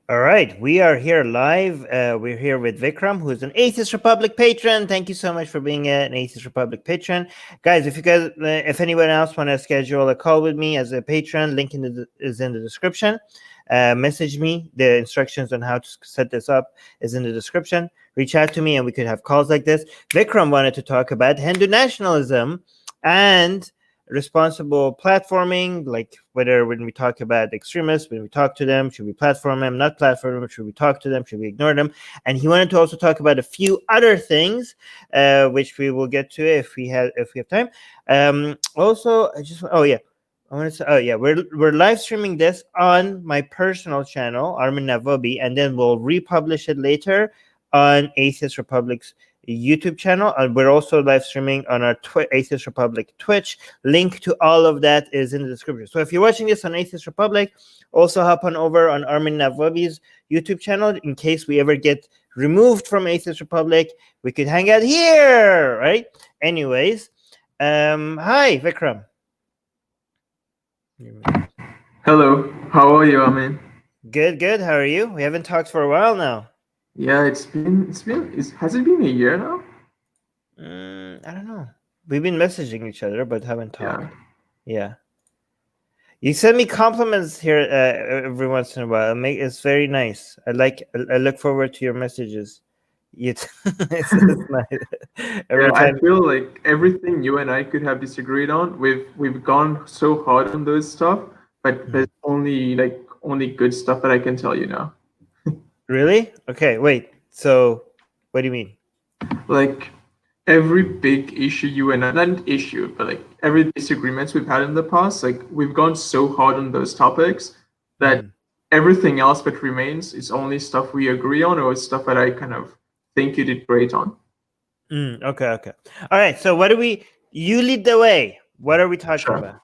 All right, we are here live. We're here with Vikram, who is an Atheist Republic patron. Thank you so much for being an Atheist Republic patron, guys. If anyone else want to schedule a call with me as a patron, link is in the description. Message me. The instructions on how to set this up is in the description. Reach out to me, and we could have calls like this. Vikram wanted to talk about Hindu nationalism and responsible platforming, like whether when we talk about extremists, when we talk to them, should we platform them, not platform them, should we talk to them, should we ignore them? And he wanted to also talk about a few other things, which we will get to if we have time. Also, I want to say, we're live streaming this on my personal channel, Armin Navabi, and then we'll republish it later on Atheist Republic's YouTube channel, and we're also live streaming on our Atheist Republic Twitch. Link to all of that is in the description. So if you're watching this on Atheist Republic, also hop on over on Armin Navabi's YouTube channel in case we ever get removed from Atheist Republic. We could hang out here, right? Anyways, hi Vikram. Hello, how are you, Armin? Good. How are you? We haven't talked for a while now. Yeah, has it been a year now? I don't know. We've been messaging each other, but haven't talked. Yeah. You send me compliments here every once in a while. It's very nice. I look forward to your messages. It's nice. I feel like everything you and I could have disagreed on, we've gone so hard on those stuff, but there's only good stuff that I can tell you now. Really? Okay, wait. So, what do you mean? Like every big issue you and I, not an issue, but like every disagreements we've had in the past, like we've gone so hard on those topics that everything else that remains is only stuff we agree on or stuff that I kind of think you did great on. Okay. All right. So you lead the way. What are we talking about?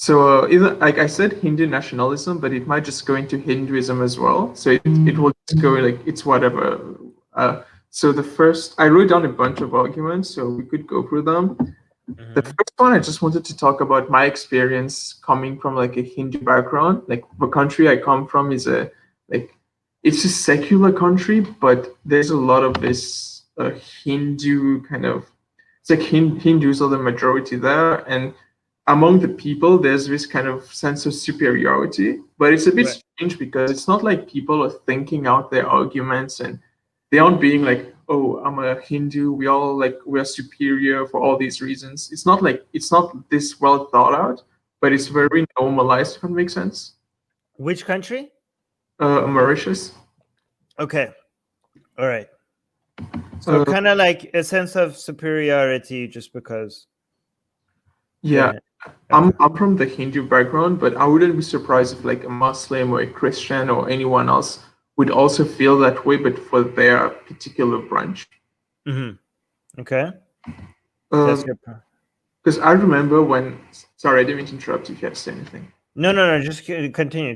So either, like I said, Hindu nationalism, but it might just go into Hinduism as well. So it will just go like it's whatever. So the first, I wrote down a bunch of arguments, so we could go through them. The first one, I just wanted to talk about my experience coming from like a Hindu background. Like the country I come from is it's a secular country, but there's a lot of this Hindu kind of, it's like Hindus are the majority there, and among the people, there's this kind of sense of superiority, but it's a bit strange because it's not like people are thinking out their arguments and they aren't being like, oh, I'm a Hindu, we're superior for all these reasons. It's not this well thought out, but it's very normalized, if that makes sense. Which country? Mauritius. Okay. All right. So kind of like a sense of superiority just because. Yeah. I'm from the Hindu background, but I wouldn't be surprised if like a Muslim or a Christian or anyone else would also feel that way, but for their particular branch. Okay. Because I remember when, sorry, I didn't mean to interrupt you if you had to say anything. No, just continue.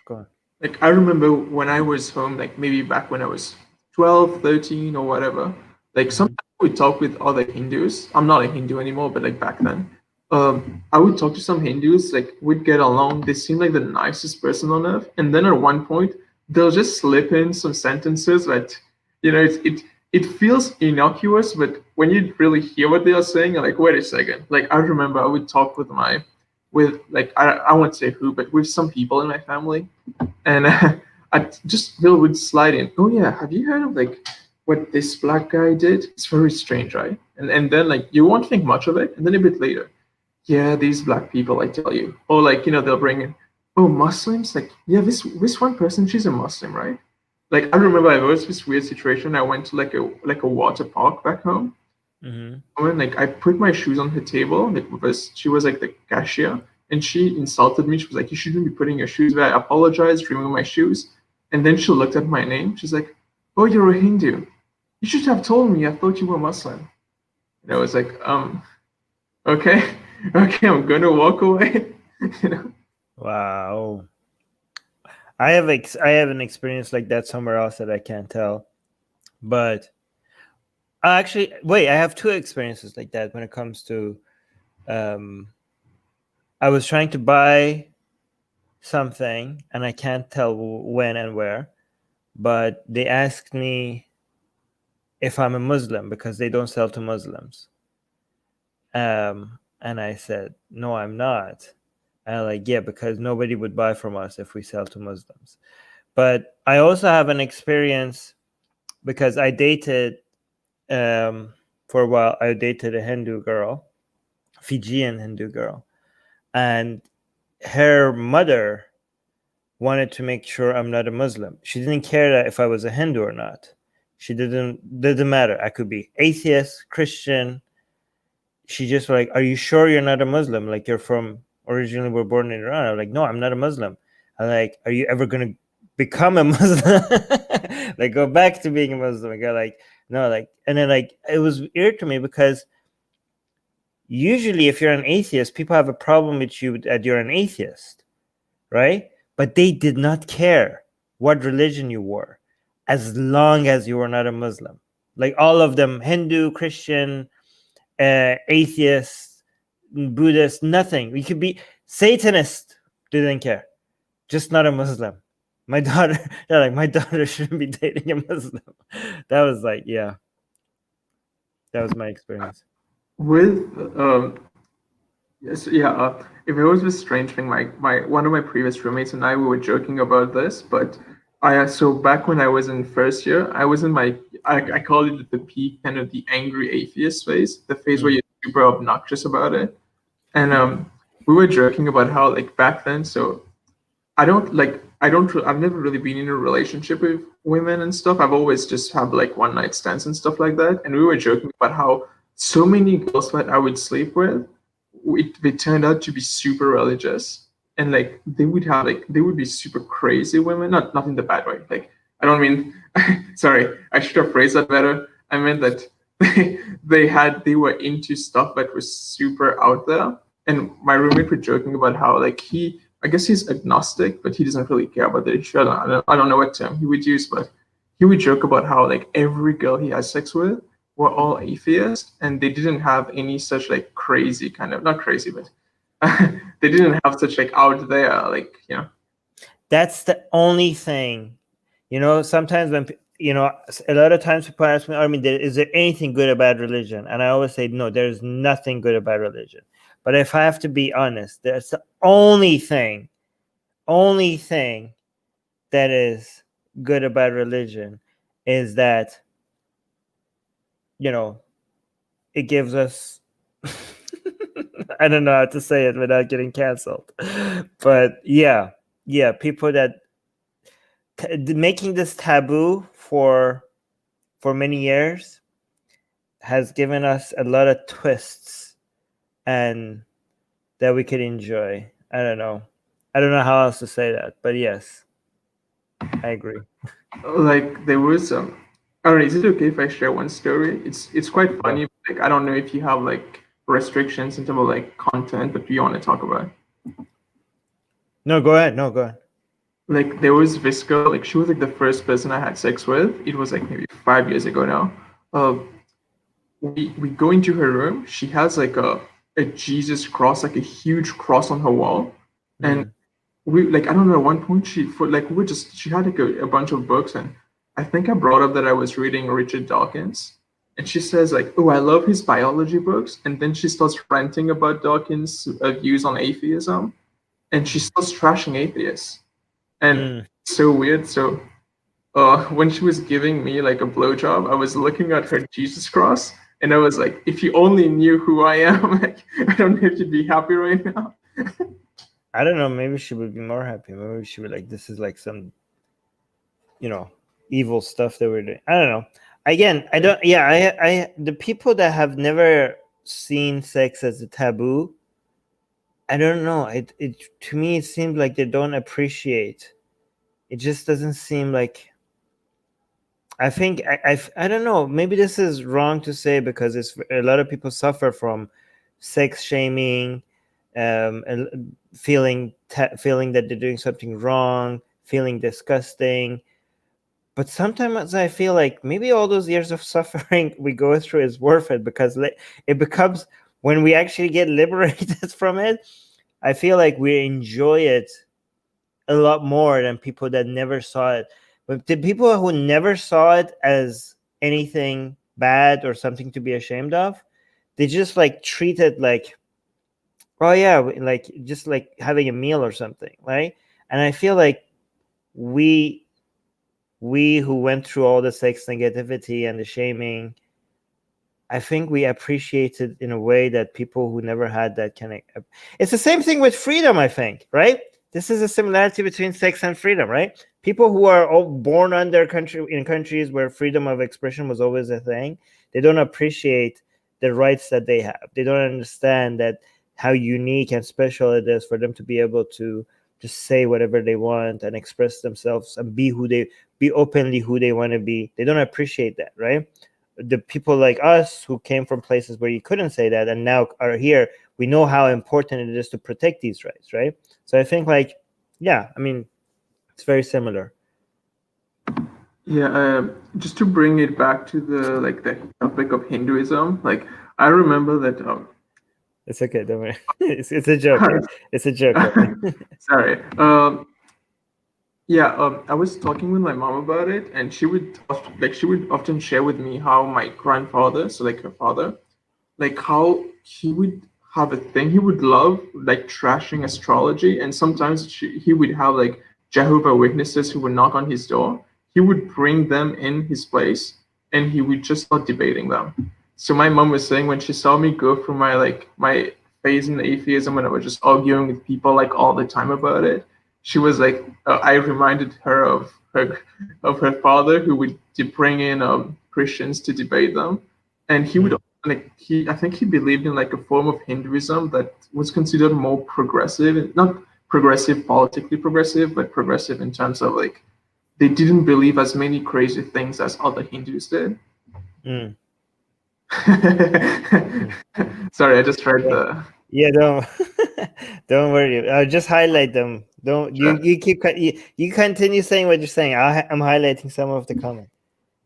Go on. Like I remember when I was home, like maybe back when I was 12, 13 or whatever, like sometimes we talk with other Hindus. I'm not a Hindu anymore, but like back then. I would talk to some Hindus, like we'd get along. They seemed like the nicest person on earth. And then at one point, they'll just slip in some sentences that, it feels innocuous, but when you really hear what they are saying, you're like, wait a second. Like I remember I would talk with I won't say who, but with some people in my family. And I just would slide in. Oh yeah, have you heard of like what this black guy did? It's very strange, right? And then like you won't think much of it, and then a bit later, yeah, these black people, I tell you. Or like, they'll bring in, oh, Muslims? Like, yeah, this one person, she's a Muslim, right? Like, I remember I was this weird situation. I went to like a water park back home. And like I put my shoes on her table, like because she was like the cashier, and she insulted me. She was like, you shouldn't be putting your shoes there. I apologized, removed my shoes. And then she looked at my name. She's like, oh, you're a Hindu. You should have told me. I thought you were Muslim. And I was like, okay, I'm gonna walk away. Wow. I have an experience like that somewhere else that I can't tell, but actually, wait, I have two experiences like that when it comes to. I was trying to buy something, and I can't tell when and where, but they asked me if I'm a Muslim because they don't sell to Muslims. And I said, no, I'm not. And I'm like, yeah, because nobody would buy from us if we sell to Muslims. But I also have an experience because I dated, for a while, I dated a Hindu girl, Fijian Hindu girl. And her mother wanted to make sure I'm not a Muslim. She didn't care that if I was a Hindu or not. She didn't matter. I could be atheist, Christian. She just like, are you sure you're not a Muslim? Like, you're from, originally were born in Iran. I'm like, no, I'm not a Muslim. I'm like, are you ever going to become a Muslim? Like, go back to being a Muslim. I go like, no, like, and then like, it was weird to me because usually if you're an atheist, people have a problem with you that you're an atheist, right? But they did not care what religion you were as long as you were not a Muslim. Like, all of them, Hindu, Christian, atheist, Buddhist, nothing. We could be Satanist, didn't care, just not a Muslim. My daughter, they're like, my daughter shouldn't be dating a Muslim. That was like, yeah, that was my experience. With yes, yeah. If it was a strange thing, my one of my previous roommates and I, we were joking about this, but so back when I was in first year, I was in I call it the peak, kind of the angry atheist phase, the phase where you're super obnoxious about it. And we were joking about how, like, back then, so I've never really been in a relationship with women and stuff. I've always just had like one night stands and stuff like that. And we were joking about how so many girls that I would sleep with, they turned out to be super religious, and like they would be super crazy women. Not in the bad way. Like, I don't mean, sorry, I should have phrased that better. I meant that they were into stuff that was super out there. And my roommate was joking about how, like, I guess he's agnostic, but he doesn't really care about the issue. I don't know what term he would use, but he would joke about how, like, every girl he has sex with were all atheists, and they didn't have any such like crazy kind of, not crazy, but they didn't have such like out there, like, you know. That's the only thing, sometimes when, a lot of times people ask me, Armin, is there anything good about religion? And I always say, no, there's nothing good about religion. But if I have to be honest, that's the only thing that is good about religion is that, it gives us, I don't know how to say it without getting canceled, but yeah, people that making this taboo for many years has given us a lot of twists and that we could enjoy. I don't know how else to say that, but yes, I agree. Like, there was I don't know, is it okay if I share one story? It's quite funny. Like, I don't know if you have like restrictions in terms of like content, but do you want to talk about it? No, go ahead. Like, there was this girl, like, she was like the first person I had sex with. It was like maybe 5 years ago now. We go into her room. She has like a Jesus cross, like a huge cross on her wall. And we, like, I don't know, at one point she had like a bunch of books, and I think I brought up that I was reading Richard Dawkins. And she says like, oh, I love his biology books. And then she starts ranting about Dawkins' views on atheism, and she starts trashing atheists. And so weird. So when she was giving me like a blowjob, I was looking at her Jesus cross, and I was like, if you only knew who I am, like, I don't know if you'd be happy right now. I don't know. Maybe she would be more happy. Maybe she would like, this is like some, evil stuff that we're doing. I don't know. Again, I don't. Yeah, I the people that have never seen sex as a taboo, I don't know. It to me it seems like they don't appreciate. It just doesn't seem like. I think I don't know. Maybe this is wrong to say because it's a lot of people suffer from sex shaming, and feeling that they're doing something wrong, feeling disgusting. But sometimes I feel like maybe all those years of suffering we go through is worth it, because it becomes, when we actually get liberated from it, I feel like we enjoy it a lot more than people that never saw it. But the people who never saw it as anything bad or something to be ashamed of, they just like treat it like, oh yeah, like just like having a meal or something, right? And I feel like we who went through all the sex negativity and the shaming, I think we appreciate it in a way that people who never had that can. It's the same thing with freedom, I think, right? This is a similarity between sex and freedom, right? People who are all born under in countries where freedom of expression was always a thing, they don't appreciate the rights that they have. They don't understand that how unique and special it is for them to be able to just say whatever they want and express themselves and be openly who they want to be. They don't appreciate that, right? The people like us who came from places where you couldn't say that and now are here, we know how important it is to protect these rights, right? So I think like, yeah, I mean, it's very similar. Yeah, just to bring it back to the topic of Hinduism, like I remember that It's okay, don't worry. It's a joke. It's a joke. Sorry. Yeah, I was talking with my mom about it, and she would often share with me how my grandfather, so like her father, like how he would have a thing he would love like trashing astrology, and sometimes he would have like Jehovah Witnesses who would knock on his door. He would bring them in his place, and he would just start debating them. So my mom was saying when she saw me go through my phase in atheism when I was just arguing with people like all the time about it, she was like, I reminded her of her father who would bring in Christians to debate them, and he would like he I think he believed in like a form of Hinduism that was considered more progressive, not progressive politically progressive, but progressive in terms of like they didn't believe as many crazy things as other Hindus did. Mm. Sorry, I just read the. Yeah, don't worry. I'll just highlight them. Don't Sure. you continue saying what you're saying. I'm highlighting some of the comments.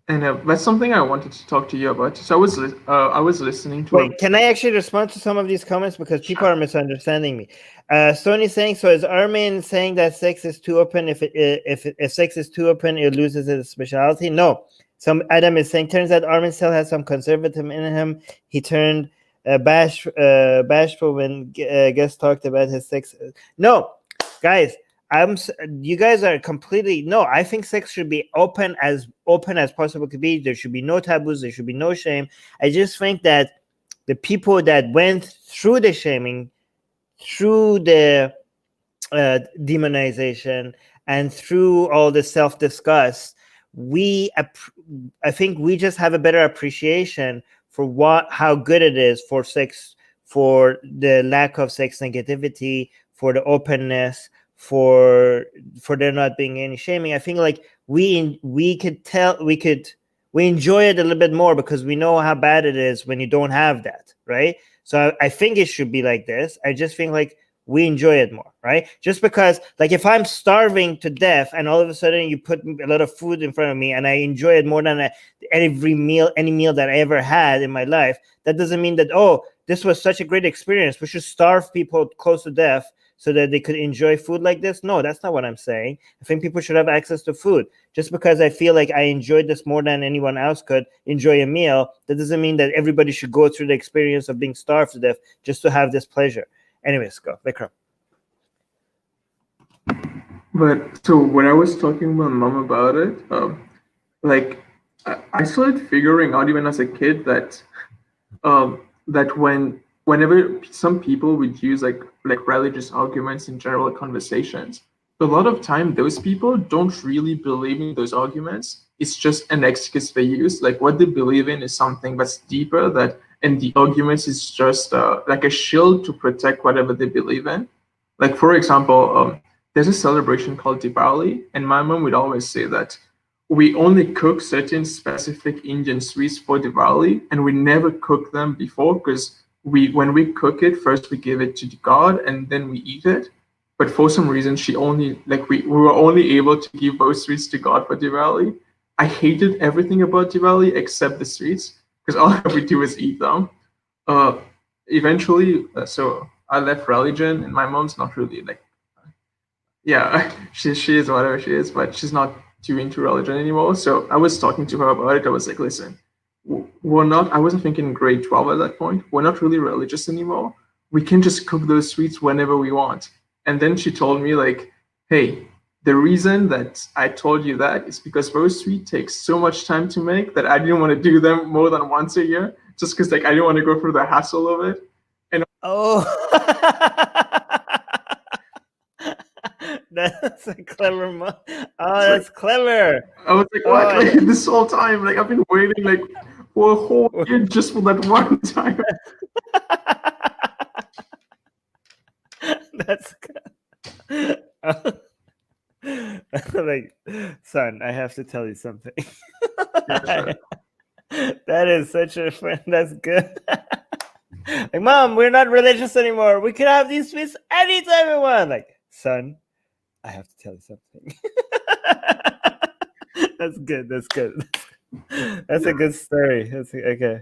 And that's something I wanted to talk to you about. So I was listening to. Wait, can I actually respond to some of these comments because people are misunderstanding me? Sony's saying, so is Armin saying that sex is too open? If sex is too open, it loses its speciality? No. Some Adam is saying, turns out Armin still has some conservatism in him. He turned bashful when guest talked about his sex. No, guys, you guys are completely no. I think sex should be open as possible could be. There should be no taboos. There should be no shame. I just think that the people that went through the shaming, through the demonization, and through all the self-disgust, I think we just have a better appreciation for how good it is for sex, for the lack of sex negativity, for the openness, for there not being any shaming. I think like we enjoy it a little bit more because we know how bad it is when you don't have that, right? So I think it should be like this. I just think like we enjoy it more, right? Just because like if I'm starving to death and all of a sudden you put a lot of food in front of me and I enjoy it more than any meal that I ever had in my life, that doesn't mean that, oh, this was such a great experience, we should starve people close to death so that they could enjoy food like this. No, that's not what I'm saying. I think people should have access to food. Just because I feel like I enjoyed this more than anyone else could enjoy a meal, that doesn't mean that everybody should go through the experience of being starved to death just to have this pleasure. Anyways, go, Vikram. But so when I was talking with my mom about it, like I started figuring out even as a kid that that whenever some people would use like religious arguments in general conversations, a lot of time those people don't really believe in those arguments. It's just an excuse they use. Like what they believe in is something that's deeper, and the arguments is just like a shield to protect whatever they believe in. Like for example, there's a celebration called Diwali, and my mom would always say that we only cook certain specific Indian sweets for Diwali, and we never cook them before because when we cook it, first we give it to the god and then we eat it. But for some reason, she only like we were only able to give those sweets to God for Diwali. I hated everything about Diwali except the sweets because all we do is eat them. Eventually, so I left religion, and my mom's not really like yeah, she is whatever she is, but she's not too into religion anymore. So I was talking to her about it. I was like, listen, we're not. I wasn't thinking grade 12 at that point. We're not really religious anymore. We can just cook those sweets whenever we want. And then she told me like, hey, the reason that I told you that is because those sweets take so much time to make that I didn't want to do them more than once a year, just because like I didn't want to go through the hassle of it. Oh, that's a clever. Oh, that's clever. I was like, Oh, what? Like this whole time, like I've been waiting like for a whole year just for that one time. That's like, son, I have to tell you something. Yeah, sure. That is such a fun. That's good. Like, Mom, we're not religious anymore. We can have these sweets anytime we want. Like, son, I have to tell you something. That's good. That's good. That's a good story. Okay.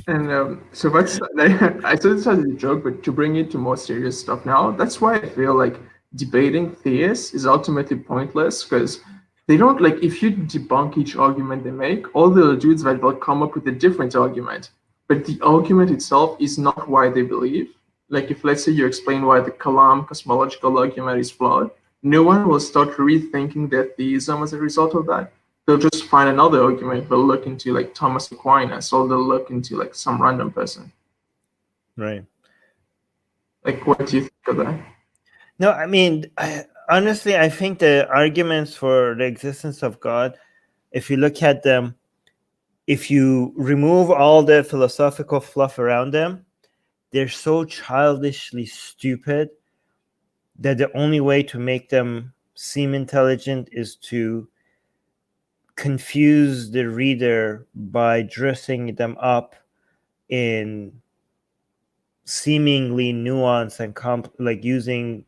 And so that's I said this as a joke, but to bring it to more serious stuff now, that's why I feel like debating theists is ultimately pointless because they don't like if you debunk each argument they make, all they'll do is that they'll come up with a different argument. But the argument itself is not why they believe. Like if let's say you explain why the Kalam cosmological argument is flawed, no one will start rethinking their theism as a result of that. They'll just find another argument. They'll look into like Thomas Aquinas, or they'll look into like some random person. Right. Like, what do you think of that? No, I mean, honestly, I think the arguments for the existence of God, if you look at them, if you remove all the philosophical fluff around them, they're so childishly stupid that the only way to make them seem intelligent is to confuse the reader by dressing them up in seemingly nuanced and like using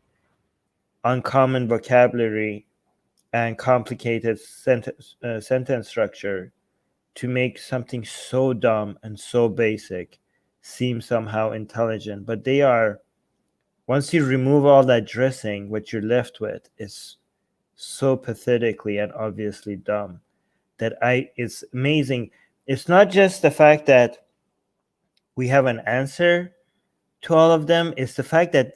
uncommon vocabulary and complicated sentence structure to make something so dumb and so basic seem somehow intelligent. But they are, once you remove all that dressing, what you're left with is so pathetically and obviously dumb that it's amazing. It's not just the fact that we have an answer to all of them, it's the fact that,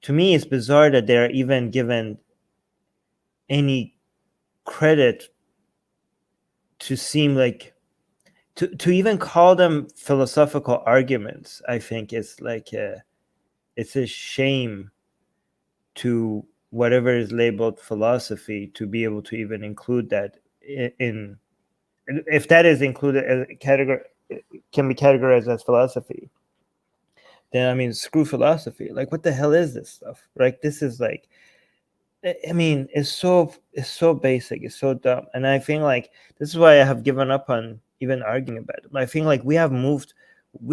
to me, it's bizarre that they're even given any credit to seem like to even call them philosophical arguments. I think it's like it's a shame to whatever is labeled philosophy to be able to even include that in if that is included as a category, can be categorized as philosophy, then I mean, screw philosophy. Like, what the hell is this stuff? Right? This is like, I mean, it's so basic, it's so dumb, and I think like this is why I have given up on even arguing about it. I think like we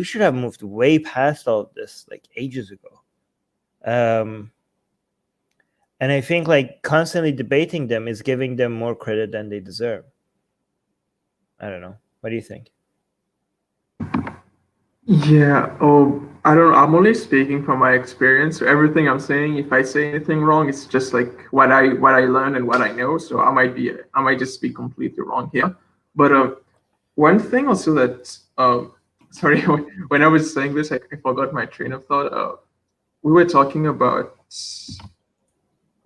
should have moved way past all of this like ages ago. And I think like constantly debating them is giving them more credit than they deserve. I don't know. What do you think? Yeah. Oh, I don't know. I'm only speaking from my experience. So everything I'm saying, if I say anything wrong, it's just like what I learned and what I know. So I might just be completely wrong here. But one thing also that sorry, when I was saying this, I forgot my train of thought. We were talking about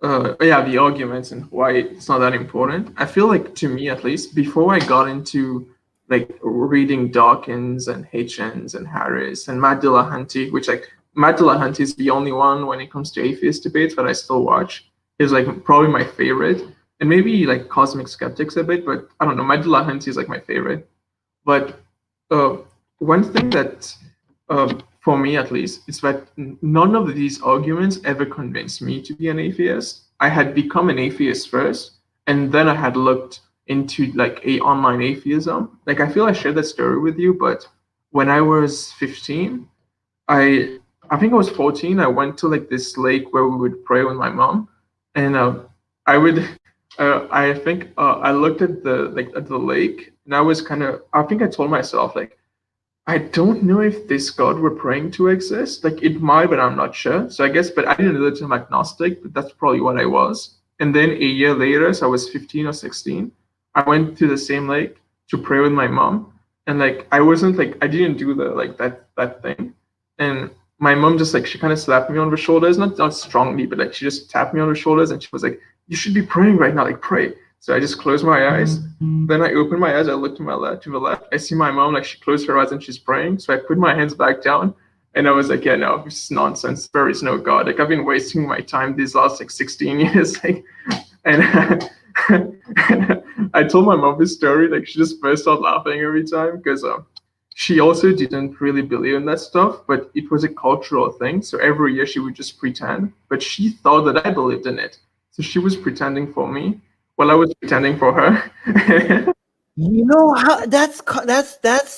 yeah, the arguments and why it's not that important. I feel like, to me at least, before I got into like reading Dawkins and Hitchens and Harris and Matt Dillahunty, which like Matt Dillahunty is the only one when it comes to atheist debates that I still watch. Is like probably my favorite, and maybe like Cosmic Skeptics a bit, but I don't know. Matt Dillahunty is like my favorite. But one thing that for me at least, is that none of these arguments ever convinced me to be an atheist. I had become an atheist first, and then I had looked into like a online atheism. Like I feel I shared that story with you, but when I was 15, I think I was 14. I went to like this lake where we would pray with my mom, and I would. I think I looked at the lake, and I was kind of. I think I told myself like, I don't know if this god we're praying to exists. Like it might, but I'm not sure. So I guess, but I didn't know that I'm agnostic, but that's probably what I was. And then a year later, so I was 15 or 16, I went to the same lake to pray with my mom. And like I wasn't like I didn't do the like that thing. And my mom just like she kind of slapped me on the shoulders, not strongly, but like she just tapped me on the shoulders and she was like, "You should be praying right now, like pray." So I just closed my eyes. Then I opened my eyes. I looked to my left, to the left. I see my mom, like she closed her eyes and she's praying. So I put my hands back down, and I was like, "Yeah, no, this is nonsense. There is no God. Like I've been wasting my time these last like 16 years." Like, and I told my mom this story. Like she just burst out laughing every time because she also didn't really believe in that stuff, but it was a cultural thing. So every year she would just pretend, but she thought that I believed in it. So she was pretending for me while I was pretending for her. You know how that's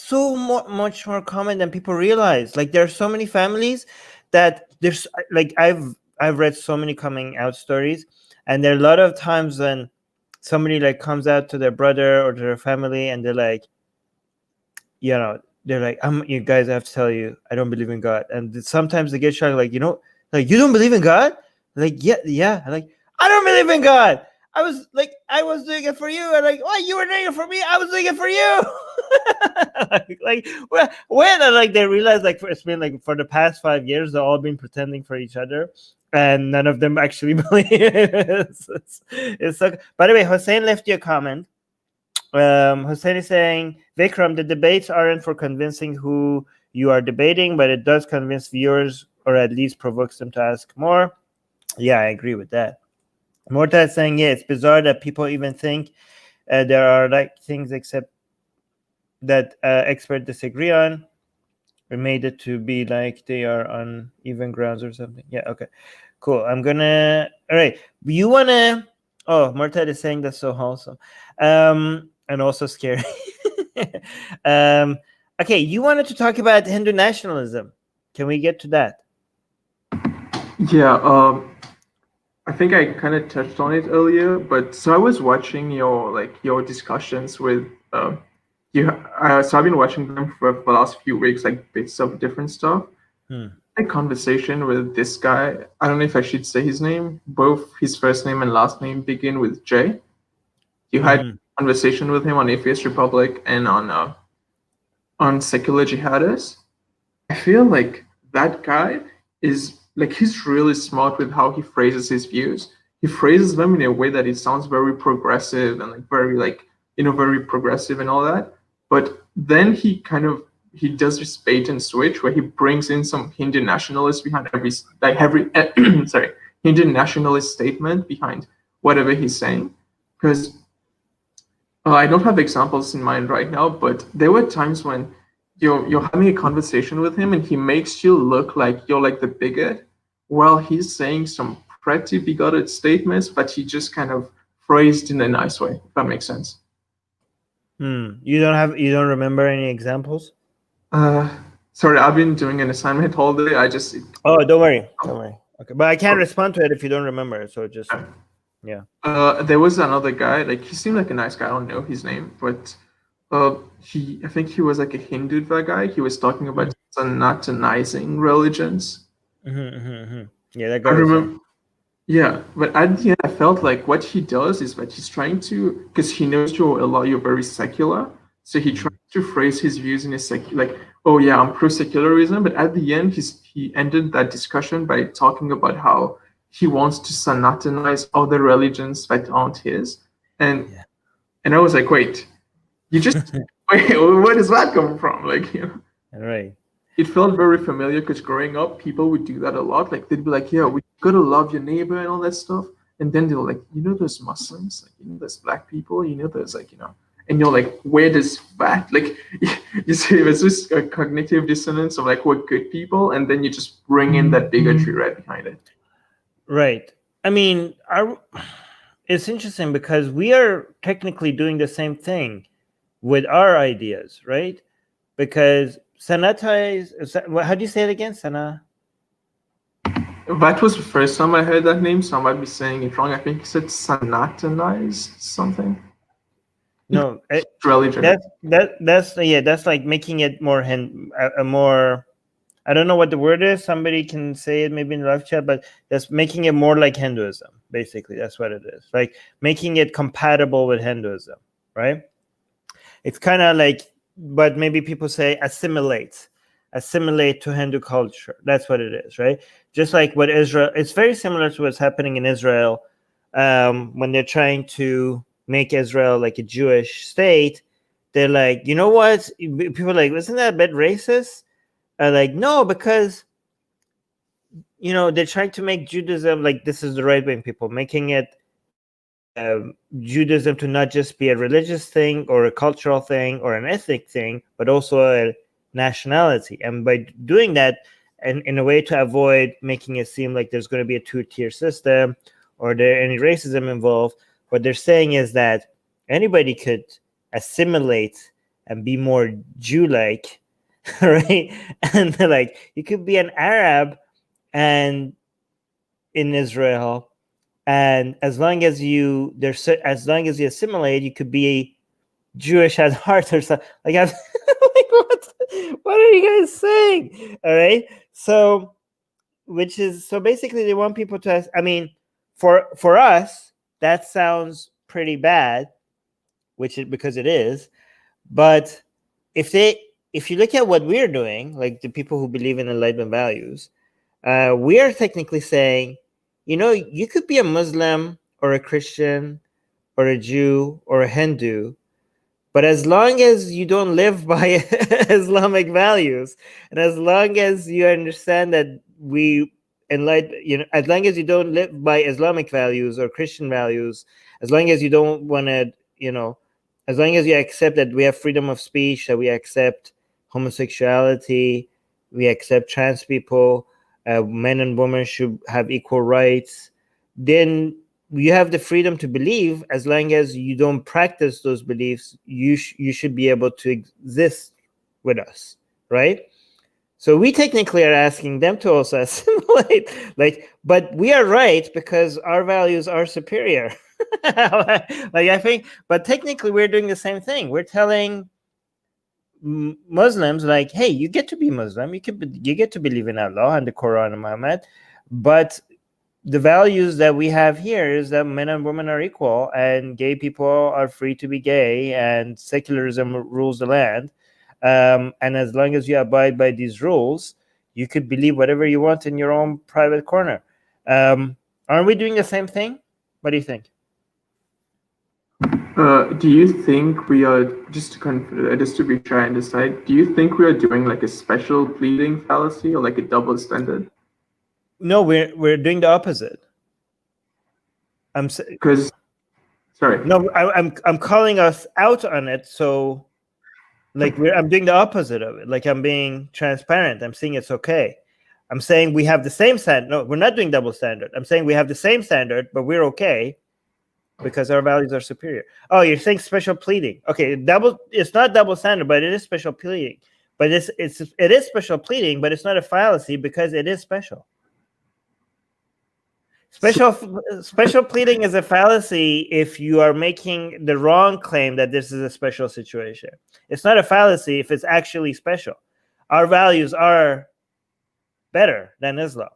so much more common than people realize. Like there are so many families that there's like I've read so many coming out stories, and there are a lot of times when somebody like comes out to their brother or to their family, and they're like, you know, they're like, you guys, I have to tell you, I don't believe in God. And sometimes they get shocked, like, you know, like you don't believe in God? Like, yeah. Like, I don't believe in God. I was doing it for you. And like, what, you were doing it for me? I was doing it for you. When and like they realize like it's been like for the past 5 years they've all been pretending for each other, and none of them actually believe. It's so. By the way, Hossein left you a comment. Hussein is saying, Vikram, the debates aren't for convincing who you are debating, but it does convince viewers, or at least provokes them to ask more. Yeah, I agree with that. Morta is saying, yeah, it's bizarre that people even think there are like things except that experts disagree on. We made it to be like they are on even grounds or something. Yeah, okay. Cool. I'm gonna all right. You wanna Morta is saying that's so wholesome. And also scary. Okay, you wanted to talk about Hindu nationalism. Can we get to that? Yeah, I think I kind of touched on it earlier, but so I was watching your discussions with you. So I've been watching them for the last few weeks, like bits of different stuff. A conversation with this guy. I don't know if I should say his name. Both his first name and last name begin with J. You had a conversation with him on Atheist Republic and on Secular Jihadists. I feel like that guy is like he's really smart with how he phrases his views. He phrases them in a way that it sounds very progressive and like very like very progressive and all that. But then he does this bait and switch where he brings in some Hindu nationalist behind every sorry, Hindu nationalist statement behind whatever he's saying. Because I don't have examples in mind right now, but there were times when you're having a conversation with him and he makes you look like you're like the bigot while he's saying some pretty bigoted statements, but he just kind of phrased in a nice way, if that makes sense. You don't remember any examples? Sorry, I've been doing an assignment all day. Don't worry. Okay, but I can't respond to it if you don't remember. So just yeah. There was another guy, like he seemed like a nice guy. I don't know his name, but I think he was like a Hindu guy. He was talking about Sanatanizing religions. Yeah, that guy. I remember. Yeah, but at the end, I felt like what he does is that he's trying to, because he knows you're very secular, so he tries to phrase his views in a like, oh yeah, I'm pro-secularism, but at the end, he ended that discussion by talking about how he wants to sanatanize other religions that aren't his, and I was like, wait, you just wait, where does that come from? Like, right. It felt very familiar because growing up, people would do that a lot. Like they'd be like, "Yeah, we gotta love your neighbor and all that stuff," and then they're like, "Those Muslims, like, those black people, those like, and you're like, where does that like?" You see, there's this cognitive dissonance of like we're good people, and then you just bring in that bigotry right behind it. Right. I mean, it's interesting because we are technically doing the same thing with our ideas, right? Because sanitize, how do you say it again? That was the first time I heard that name, so I might be saying it wrong. I think he said sanatanize something. No, religion. that's like making it more a more. I don't know what the word is. Somebody can say it maybe in the live chat, but that's making it more like Hinduism. Basically, that's what it is. Like making it compatible with Hinduism, right? It's kind of like, but maybe people say assimilate to Hindu culture. That's what it is, right? Just like what Israel, it's very similar to what's happening in Israel when they're trying to make Israel like a Jewish state. They're like, you know what? People are like, isn't that a bit racist? Like, no, because they're trying to make Judaism like this is the right wing people, making it Judaism to not just be a religious thing or a cultural thing or an ethnic thing, but also a nationality. And by doing that, and in a way to avoid making it seem like there's going to be a two-tier system or there any racism involved, what they're saying is that anybody could assimilate and be more Jew-like, right? And like you could be an Arab and in Israel, and as long as you assimilate, you could be Jewish at heart or something. Like, I'm like, what are you guys saying? All right. So basically they want people to I mean, for us, that sounds pretty bad, because it is. But if you look at what we're doing, like the people who believe in Enlightenment values, we are technically saying, you could be a Muslim or a Christian or a Jew or a Hindu, but as long as you don't live by Islamic values, and as long as you understand that as long as you don't live by Islamic values or Christian values, as long as you don't want to, as long as you accept that we have freedom of speech, that we accept homosexuality, we accept trans people, men and women should have equal rights, then you have the freedom to believe. As long as you don't practice those beliefs, you should be able to exist with us, right? So we technically are asking them to also assimilate, but we are right because our values are superior. I think, but technically we're doing the same thing. We're telling Muslims, like, hey, you get to be Muslim, you get to believe in Allah and the Quran and Muhammad, but the values that we have here is that men and women are equal, and gay people are free to be gay, and secularism rules the land. And as long as you abide by these rules, you could believe whatever you want in your own private corner. Aren't we doing the same thing? What do you think? Do you think we are, just to be sure I understand, do you think we are doing like a special pleading fallacy or like a double standard? No, we're doing the opposite. Sorry. No, I'm calling us out on it. So, like, I'm doing the opposite of it. Like, I'm being transparent. I'm saying it's okay. I'm saying we have the same standard. No, we're not doing double standard. I'm saying we have the same standard, but we're okay because our values are superior. Oh, you're saying special pleading? Okay, it's not double standard, but it is special pleading. But it is special pleading, but it's not a fallacy because it is special. Special pleading is a fallacy if you are making the wrong claim that this is a special situation. It's not a fallacy if it's actually special. Our values are better than Islam.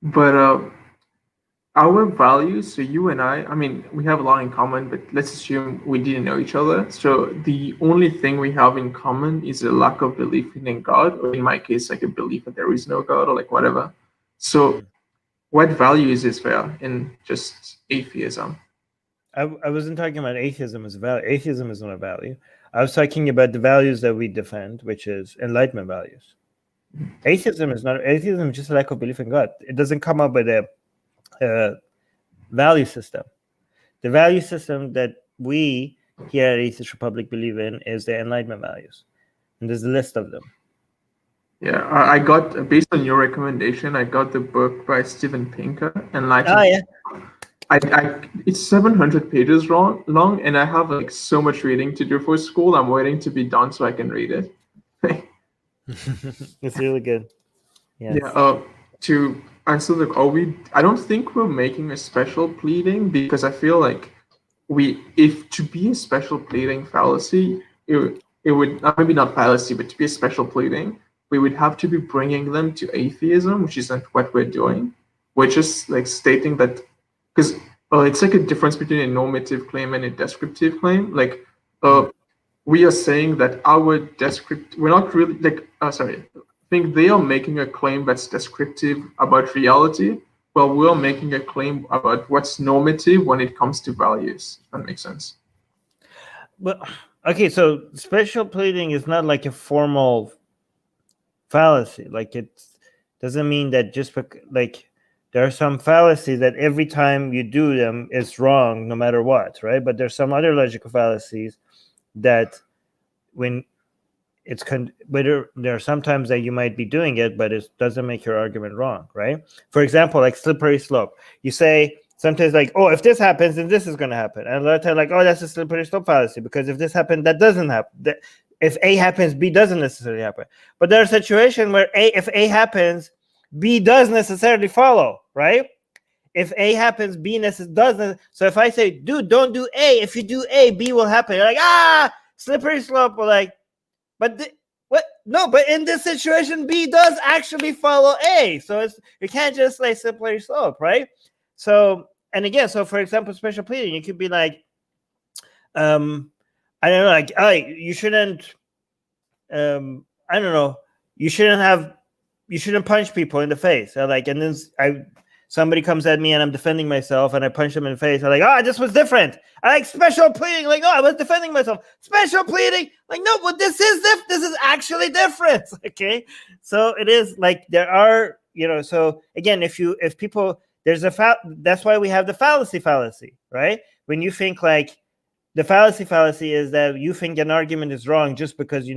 But our values, so you and I mean, we have a lot in common, but let's assume we didn't know each other. So the only thing we have in common is a lack of belief in God, or in my case, like a belief that there is no God or like whatever. So what values is there in just atheism? I wasn't talking about atheism as a value. Atheism is not a value. I was talking about the values that we defend, which is Enlightenment values. Atheism is just a lack of belief in God. It doesn't come up with a value system. The value system that we here at Atheist Republic believe in is the Enlightenment values. And there's a list of them. Yeah, I got, based on your recommendation, I got the book by Steven Pinker, Enlightenment. Oh, yeah. It's 700 pages long, and I have like so much reading to do for school. I'm waiting to be done so I can read it. It's really good. Yes. Yeah. To answer I don't think we're making a special pleading, because I feel like if to be a special pleading fallacy, it would maybe not fallacy, but to be a special pleading, we would have to be bringing them to atheism, which isn't what we're doing. We're just like stating that, because it's like a difference between a normative claim and a descriptive claim. Like we are saying that our we're not really like, sorry, I think they are making a claim that's descriptive about reality, while we're making a claim about what's normative when it comes to values. If that makes sense. Well, okay, so special pleading is not like a formal fallacy. Like, it doesn't mean that just like there are some fallacies that every time you do them, it's wrong no matter what, right? But there's some other logical fallacies that when it's whether there are sometimes that you might be doing it, but it doesn't make your argument wrong, right? For example, like slippery slope. You say sometimes like, oh, if this happens, then this is going to happen. And a lot of times like, oh, that's a slippery slope fallacy, because if this happened, that doesn't happen. If A happens, B doesn't necessarily happen. But there are situations where if A happens, B does necessarily follow, right? If A happens, B doesn't. So if I say, dude, don't do A, if you do A, B will happen. You're like, slippery slope. Or like, but what? No, but in this situation, B does actually follow A. So you can't just say slippery slope, right? So, and again, so for example, special pleading, you could be like, I don't know, like, you shouldn't, I don't know, you shouldn't punch people in the face. Or like, and then somebody comes at me and I'm defending myself and I punch them in the face. I'm like, this was different. I like special pleading. Like, I was defending myself. Special pleading. Like, no, but this is actually different. Okay. So it is like, there are, so again, if people, that's why we have the fallacy, right? When you think like the fallacy is that you think an argument is wrong just because,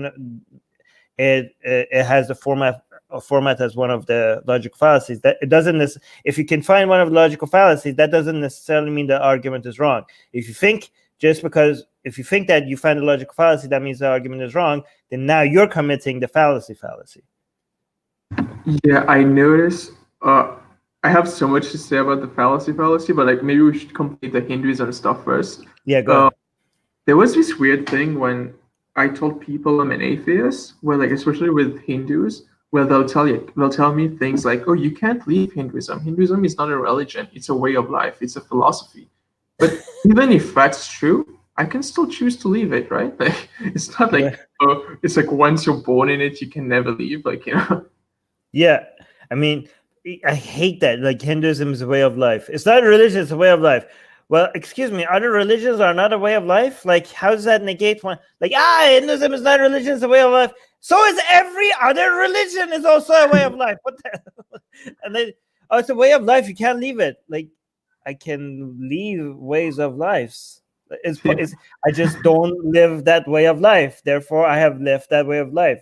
it has the format as one of the logical fallacies. That it doesn't if you can find one of the logical fallacies, that doesn't necessarily mean the argument is wrong. If you think that you find a logical fallacy, that means the argument is wrong, then now you're committing the fallacy. Yeah, I notice. I have so much to say about the fallacy, but like maybe we should complete the Hinduism stuff first. Yeah, go ahead. There was this weird thing when I told people I'm an atheist, where like especially with Hindus, where they'll tell me things like, "Oh, you can't leave Hinduism. Hinduism is not a religion; it's a way of life. It's a philosophy." But even if that's true, I can still choose to leave it, right? Like it's not like it's like once you're born in it, you can never leave. Like Yeah, I mean, I hate that. Like Hinduism is a way of life. It's not a religion; it's a way of life. Well, excuse me, other religions are not a way of life? Like, how does that negate one? Like, Hinduism is not a religion, it's a way of life. So is every other religion is also a way of life. What the hell? And then, it's a way of life. You can't leave it. Like, I can leave ways of lives. I just don't live that way of life. Therefore, I have left that way of life.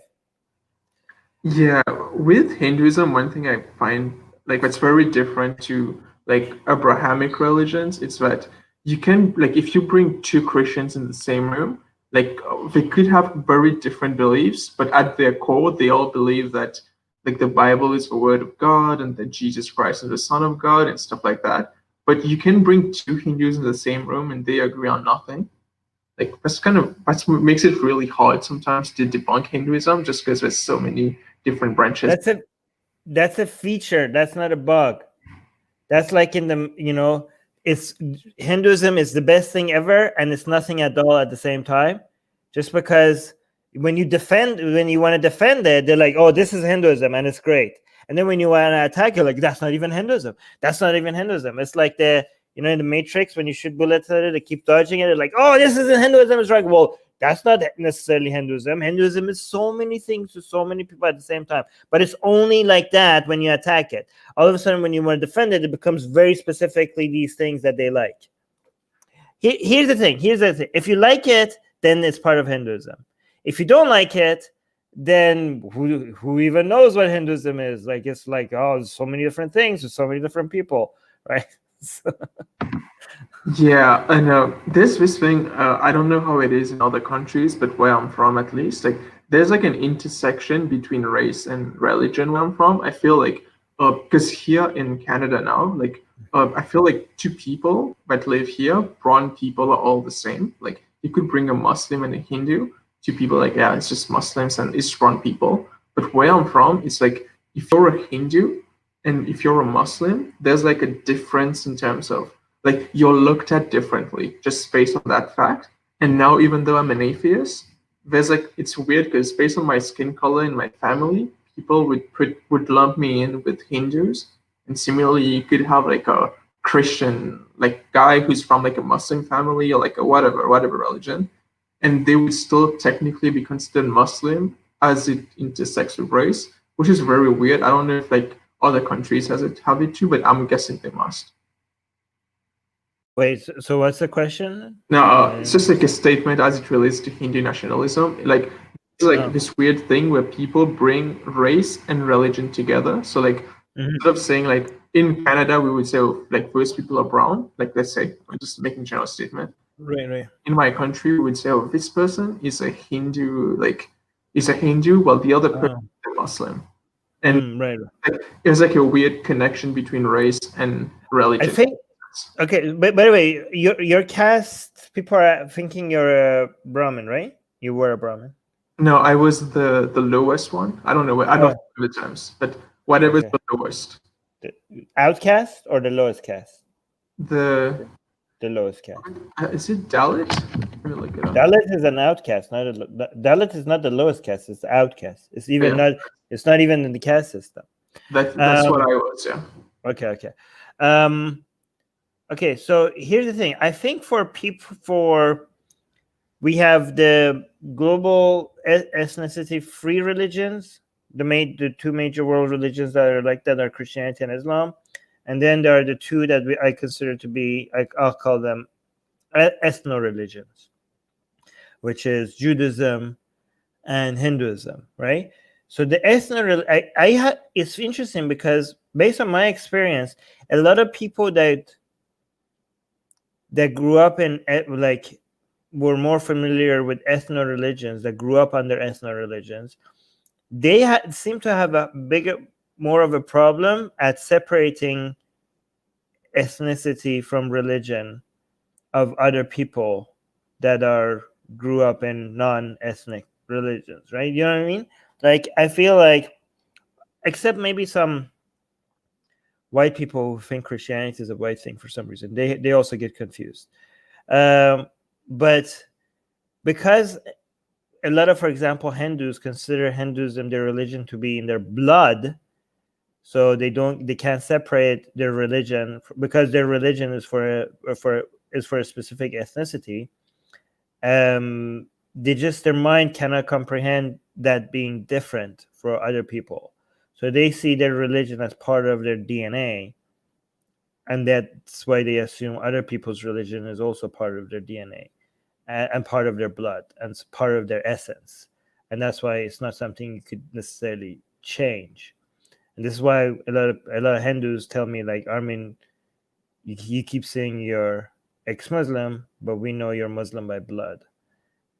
Yeah, with Hinduism, one thing I find like that's very different to like Abrahamic religions, it's that you can like if you bring two Christians in the same room, like they could have very different beliefs, but at their core, they all believe that like the Bible is the word of God and that Jesus Christ is the Son of God and stuff like that. But you can bring two Hindus in the same room and they agree on nothing. Like that's what makes it really hard sometimes to debunk Hinduism, just because there's so many different branches. That's a feature. That's not a bug. That's like in the, it's Hinduism is the best thing ever, and it's nothing at all at the same time. Just because when you want to defend it, they're like, oh, this is Hinduism, and it's great. And then when you want to attack, you're like, that's not even Hinduism. That's not even Hinduism. It's like in the Matrix, when you shoot bullets at it, they keep dodging it. They're like, oh, this isn't Hinduism. It's like, well, that's not necessarily Hinduism. Hinduism is so many things to so many people at the same time. But it's only like that when you attack it. All of a sudden, when you want to defend it, it becomes very specifically these things that they like. Here's the thing. If you like it, then it's part of Hinduism. If you don't like it, then who even knows what Hinduism is? Like, it's like, oh, there's so many different things. There's so many different people, right? Yeah, I know. There's this thing, I don't know how it is in other countries, but where I'm from at least, like there's like an intersection between race and religion where I'm from. I feel like, because here in Canada now, like I feel like two people that live here, brown people are all the same. Like you could bring a Muslim and a Hindu. Two people like, yeah, it's just Muslims and it's brown people. But where I'm from, it's like if you're a Hindu and if you're a Muslim, there's like a difference in terms of like you're looked at differently just based on that fact. And now even though I'm an atheist, there's like it's weird because based on my skin color and my family, people would lump me in with Hindus. And similarly, you could have like a Christian like guy who's from like a Muslim family or like a whatever religion, and they would still technically be considered Muslim as it intersects with race, which is very weird. I don't know if like other countries have it too, but I'm guessing they must. Wait, so what's the question? No, it's just like a statement as it relates to Hindu nationalism. Like it's like this weird thing where people bring race and religion together. So like instead of saying like in Canada we would say like most people are brown. Like let's say I'm just making a general statement. Right. In my country we would say this person is a Hindu, while the other person is a Muslim. And right. Like, there's like a weird connection between race and religion. I think. Okay, but by the way, your caste, people are thinking you're a Brahmin, right? You were a Brahmin. No, I was the lowest one. I don't know. I don't know the terms, but whatever is the lowest. The outcast or the lowest caste? The lowest caste. Is it Dalit? Let me look it up. Dalit is an outcast. Dalit is not the lowest caste. It's the outcast. It's even not. It's not even in the caste system. That's what I was. Yeah. Okay. Okay, so here's the thing. I think we have the global ethnicity-free religions, the two major world religions that are like that are Christianity and Islam, and then there are the two that I consider to be, I'll call them ethno-religions, which is Judaism and Hinduism, right? So the it's interesting because based on my experience, a lot of people that grew up in like were more familiar with ethno religions, that grew up under ethno religions, they seem to have more of a problem at separating ethnicity from religion of other people that grew up in non-ethnic religions, right? You know what I mean? Like I feel like, except maybe some white people who think Christianity is a white thing for some reason, they also get confused. But because a lot of, for example, Hindus consider Hinduism, their religion, to be in their blood, so they can't separate their religion because their religion is for a specific ethnicity. Their mind cannot comprehend that being different for other people. So they see their religion as part of their DNA. And that's why they assume other people's religion is also part of their DNA and part of their blood and it's part of their essence. And that's why it's not something you could necessarily change. And this is why a lot of Hindus tell me, like, Armin, you keep saying you're ex-Muslim, but we know you're Muslim by blood.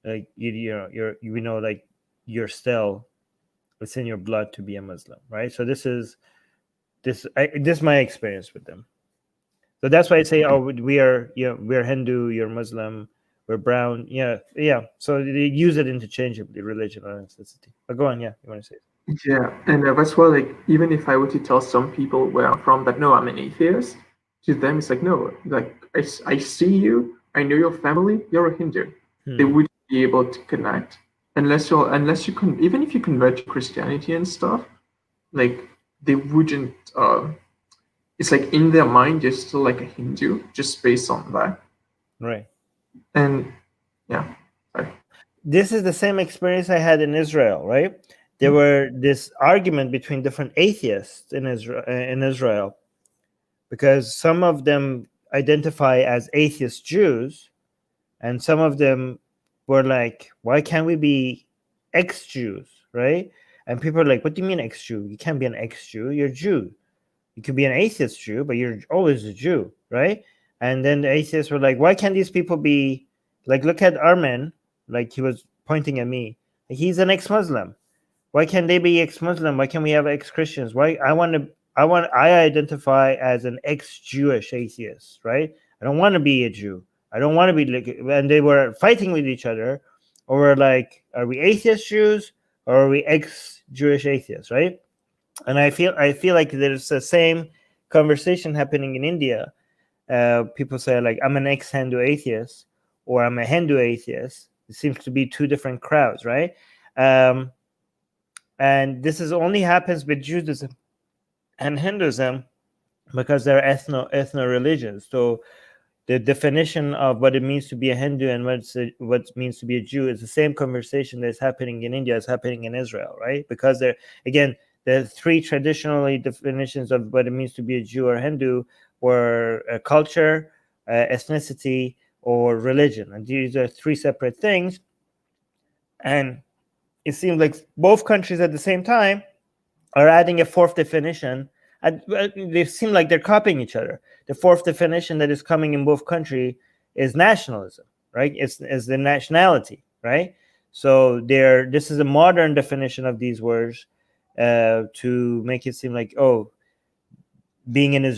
Like we know like you're still, it's in your blood to be a Muslim, right? So this is my experience with them. So that's why I say, we're Hindu, you're Muslim, we're brown. Yeah. So they use it interchangeably, religion or ethnicity. But go on, you want to say it? Yeah, and that's why, like, even if I were to tell some people where I'm from that no, I'm an atheist, to them it's like, no, like I see you, I know your family, you're a Hindu. They wouldn't be able to connect unless you can, even if you convert to Christianity and stuff, like they wouldn't. It's like in their mind you're still like a Hindu just based on that. Right. And yeah, sorry. This is the same experience I had in Israel, right? There were this argument between different atheists in Israel, because some of them identify as atheist Jews, and some of them were like, why can't we be ex-Jews, right? And people are like, what do you mean ex-Jew? You can't be an ex-Jew, you're Jew. You could be an atheist Jew, but you're always a Jew, right? And then the atheists were like, why can't these people be, like, look at Armin, like he was pointing at me. He's an ex-Muslim. Why can't they be ex-Muslim? Why can't we have ex-Christians? Why I want I identify as an ex-Jewish atheist, right? I don't want to be a Jew. I don't want to be like, and they were fighting with each other over like, are we atheist Jews or are we ex-Jewish atheists, right? And I feel like there's the same conversation happening in India. People say like, I'm an ex-Hindu atheist or I'm a Hindu atheist. It seems to be two different crowds, right? And this is only happens with Judaism and Hinduism because they're ethno religions. So the definition of what it means to be a Hindu and what it means to be a Jew is the same conversation that's happening in India is happening in Israel, right? Because the three traditionally definitions of what it means to be a Jew or Hindu were culture, ethnicity, or religion, and these are three separate things. And it seems like both countries at the same time are adding a fourth definition. They seem like they're copying each other. The fourth definition that is coming in both countries is nationalism, right? It's the nationality, right? So this is a modern definition of these words to make it seem like, oh, being a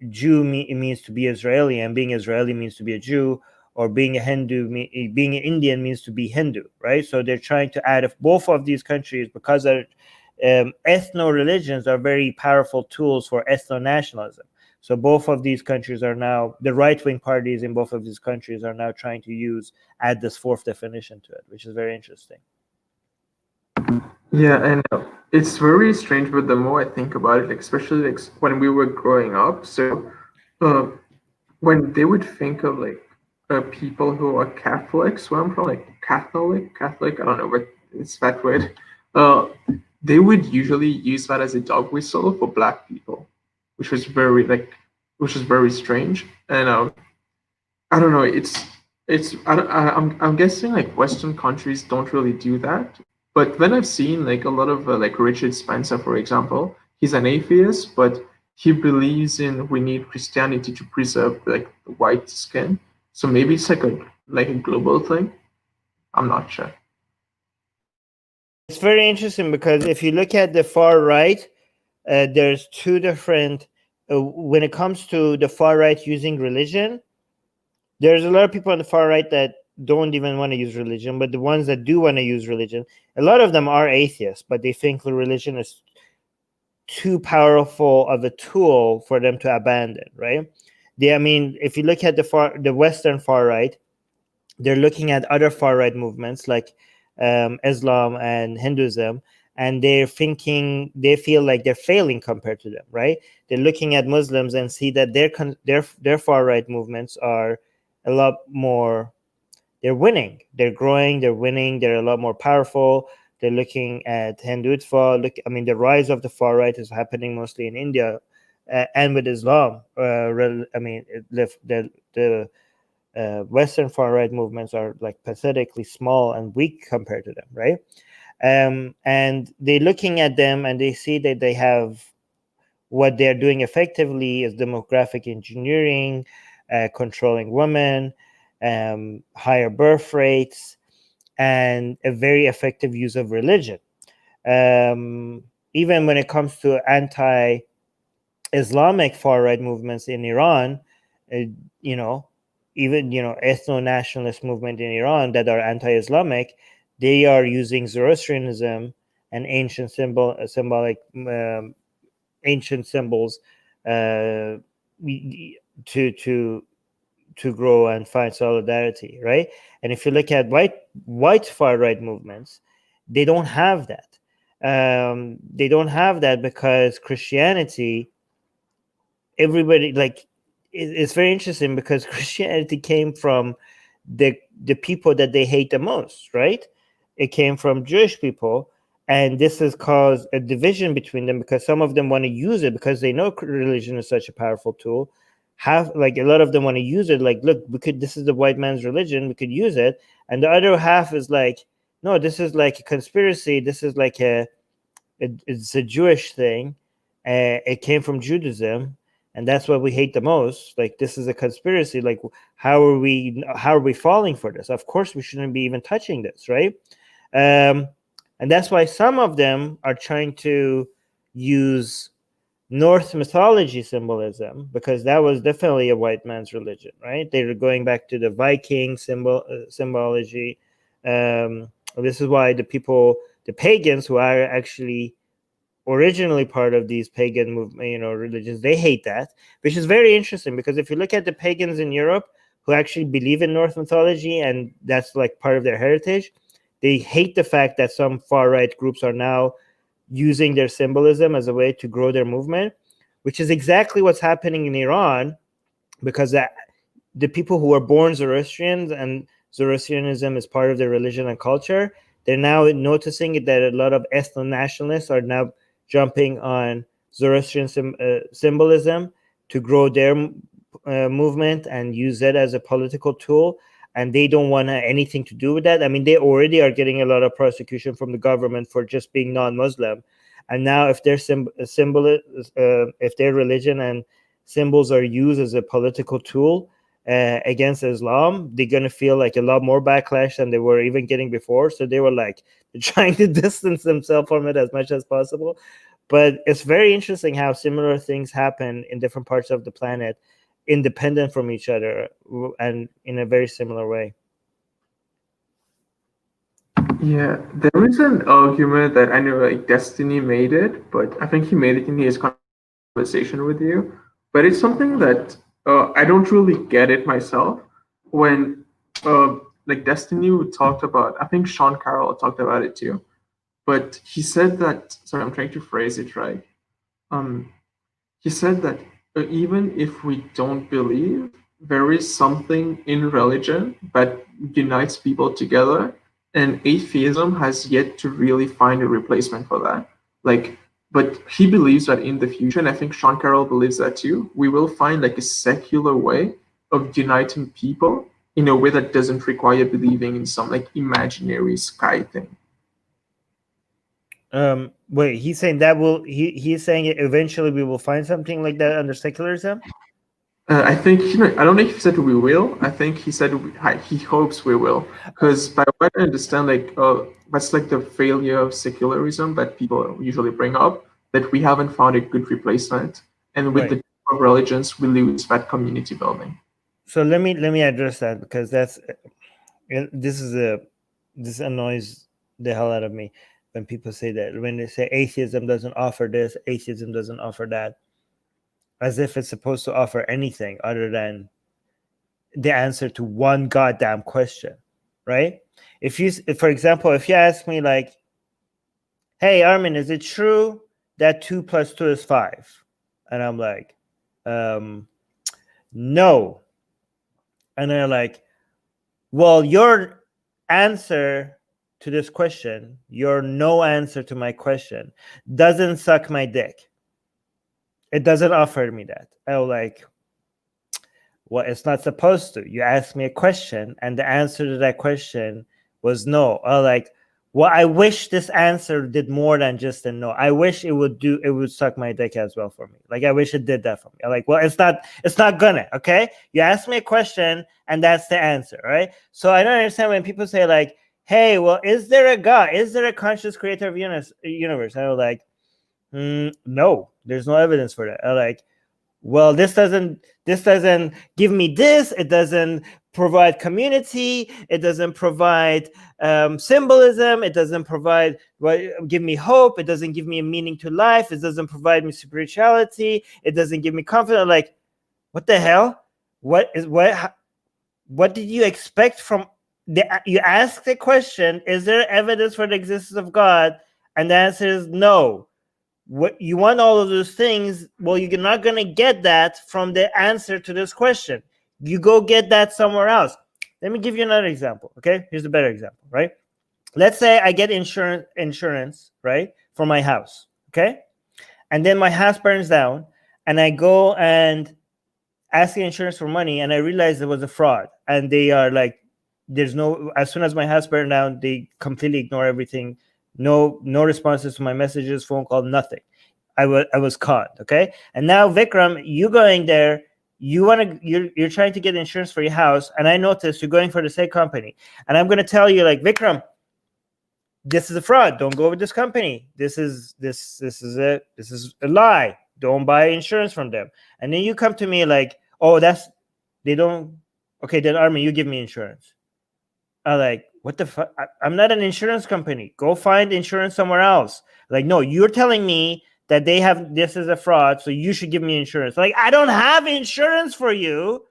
Jew means to be Israeli, and being Israeli means to be a Jew, or being a Hindu, being an Indian means to be Hindu, right? So they're trying to add both of these countries because ethno religions are very powerful tools for ethno nationalism. So both of these countries are now, the right-wing parties in both of these countries are now trying to add this fourth definition to it, which is very interesting. Yeah, and it's very strange, but the more I think about it, like, especially like when we were growing up, so when they would think of like people who are Catholics, where I'm from, like Catholic, I don't know, but it's that word. They would usually use that as a dog whistle for Black people, which was very strange. And I don't know, I'm guessing like Western countries don't really do that. But then I've seen like a lot of like Richard Spencer, for example, he's an atheist, but he believes in we need Christianity to preserve like the white skin. So maybe it's like a global thing. I'm not sure. It's very interesting because if you look at the far right, there's two different. When it comes to the far right using religion, there's a lot of people on the far right that don't even want to use religion, but the ones that do want to use religion, a lot of them are atheists, but they think the religion is too powerful of a tool for them to abandon, right? If you look at the Western far right, they're looking at other far right movements like Islam and Hinduism, and they feel like they're failing compared to them, right? They're looking at Muslims and see that their far right movements are a lot more. They're winning. They're growing. They're winning. They're a lot more powerful. They're looking at Hindutva. The rise of the far right is happening mostly in India and with Islam. The Western far right movements are like pathetically small and weak compared to them, right? And they're looking at them and they see that they have what they're doing effectively is demographic engineering, controlling women, higher birth rates, and a very effective use of religion. Even when it comes to anti-Islamic far-right movements in Iran, ethno-nationalist movement in Iran that are anti-Islamic, they are using Zoroastrianism and ancient symbols to grow and find solidarity, right? And if you look at white far right movements, they don't have that. They don't have that because Christianity, everybody it's very interesting because Christianity came from the people that they hate the most, right? It came from Jewish people, and this has caused a division between them because some of them want to use it because they know religion is such a powerful tool. A lot of them want to use it, like, look, this is the white man's religion, we could use it. And the other half is like, no, this is like a conspiracy, this is like it's a Jewish thing, it came from Judaism, and that's what we hate the most. Like, this is a conspiracy. Like, how are we falling for this? Of course we shouldn't be even touching this, right? And that's why some of them are trying to use Norse mythology symbolism, because that was definitely a white man's religion, right? They were going back to the Viking symbology. This is why the pagans who are actually originally part of these pagan movement, religions, they hate that, which is very interesting, because if you look at the pagans in Europe who actually believe in Norse mythology and that's like part of their heritage, they hate the fact that some far right groups are now using their symbolism as a way to grow their movement, which is exactly what's happening in Iran, because the people who are born Zoroastrians and Zoroastrianism is part of their religion and culture, they're now noticing that a lot of ethno-nationalists are now jumping on Zoroastrian symbolism to grow their movement and use it as a political tool. And they don't want anything to do with that. I mean, they already are getting a lot of prosecution from the government for just being non-Muslim. And now if their if their religion and symbols are used as a political tool against Islam, they're going to feel like a lot more backlash than they were even getting before. So they were like trying to distance themselves from it as much as possible. But it's very interesting how similar things happen in different parts of the planet, independent from each other and in a very similar way. Yeah, there is an argument that I know like Destiny made it, but I think he made it in his conversation with you. But it's something that I don't really get it myself. When like Destiny talked about, I think Sean Carroll talked about it too. But he said that, sorry, I'm trying to phrase it right. He said that even if we don't believe, there is something in religion that unites people together, and atheism has yet to really find a replacement for that. Like, but he believes that in the future, and I think Sean Carroll believes that too, we will find like a secular way of uniting people in a way that doesn't require believing in some like imaginary sky thing. Wait, he's saying he's saying eventually we will find something like that under secularism? I think I don't know if he said we will. I think he said he hopes we will, because by what I understand, like that's like the failure of secularism that people usually bring up, that we haven't found a good replacement, and with the religions, we lose that community building. So let me address that, because this annoys the hell out of me when people say that, when they say atheism doesn't offer this, atheism doesn't offer that, as if it's supposed to offer anything other than the answer to one goddamn question, right? For example, if you ask me like, hey Armin, is it true that 2 + 2 is 5? And I'm like, no. And they're like, well, your answer to this question, your no answer to my question, doesn't suck my dick. It doesn't offer me that. I was like, well, it's not supposed to. You asked me a question, and the answer to that question was no. I was like, well, I wish this answer did more than just a no. I wish it would suck my dick as well for me. Like, I wish it did that for me. I'm like, well, it's not gonna, okay? You asked me a question, and that's the answer, right? So I don't understand when people say like, hey, well, is there a God? Is there a conscious creator of universe? I was like, no, there's no evidence for that. I was like, well, this doesn't give me this. It doesn't provide community. It doesn't provide symbolism. It doesn't give me hope. It doesn't give me a meaning to life. It doesn't provide me spirituality. It doesn't give me confidence. Like, what the hell? What did you expect from you asked the question, is there evidence for the existence of God? And the answer is no. What you want all of those things, well, you're not going to get that from the answer to this question. You go get that somewhere else. Let me give you another example. Okay, here's a better example, right? Let's say I get insurance, right, for my house. Okay, and then my house burns down, and I go and ask the insurance for money, and I realize it was a fraud, and they are like, as soon as my house burned down, they completely ignore everything. No responses to my messages, phone call, nothing. I was caught. Okay, and now Vikram, you going there? You're trying to get insurance for your house, and I noticed you're going for the same company, and I'm going to tell you like, Vikram, this is a fraud. Don't go with this company. This is a lie. don't buy insurance from them. And then you come to me like, oh, they don't. Okay, then Armin, you give me insurance. I'm like, what the fuck? I'm not an insurance company. Go find insurance somewhere else. Like, no, you're telling me that this is a fraud, so you should give me insurance. Like, I don't have insurance for you.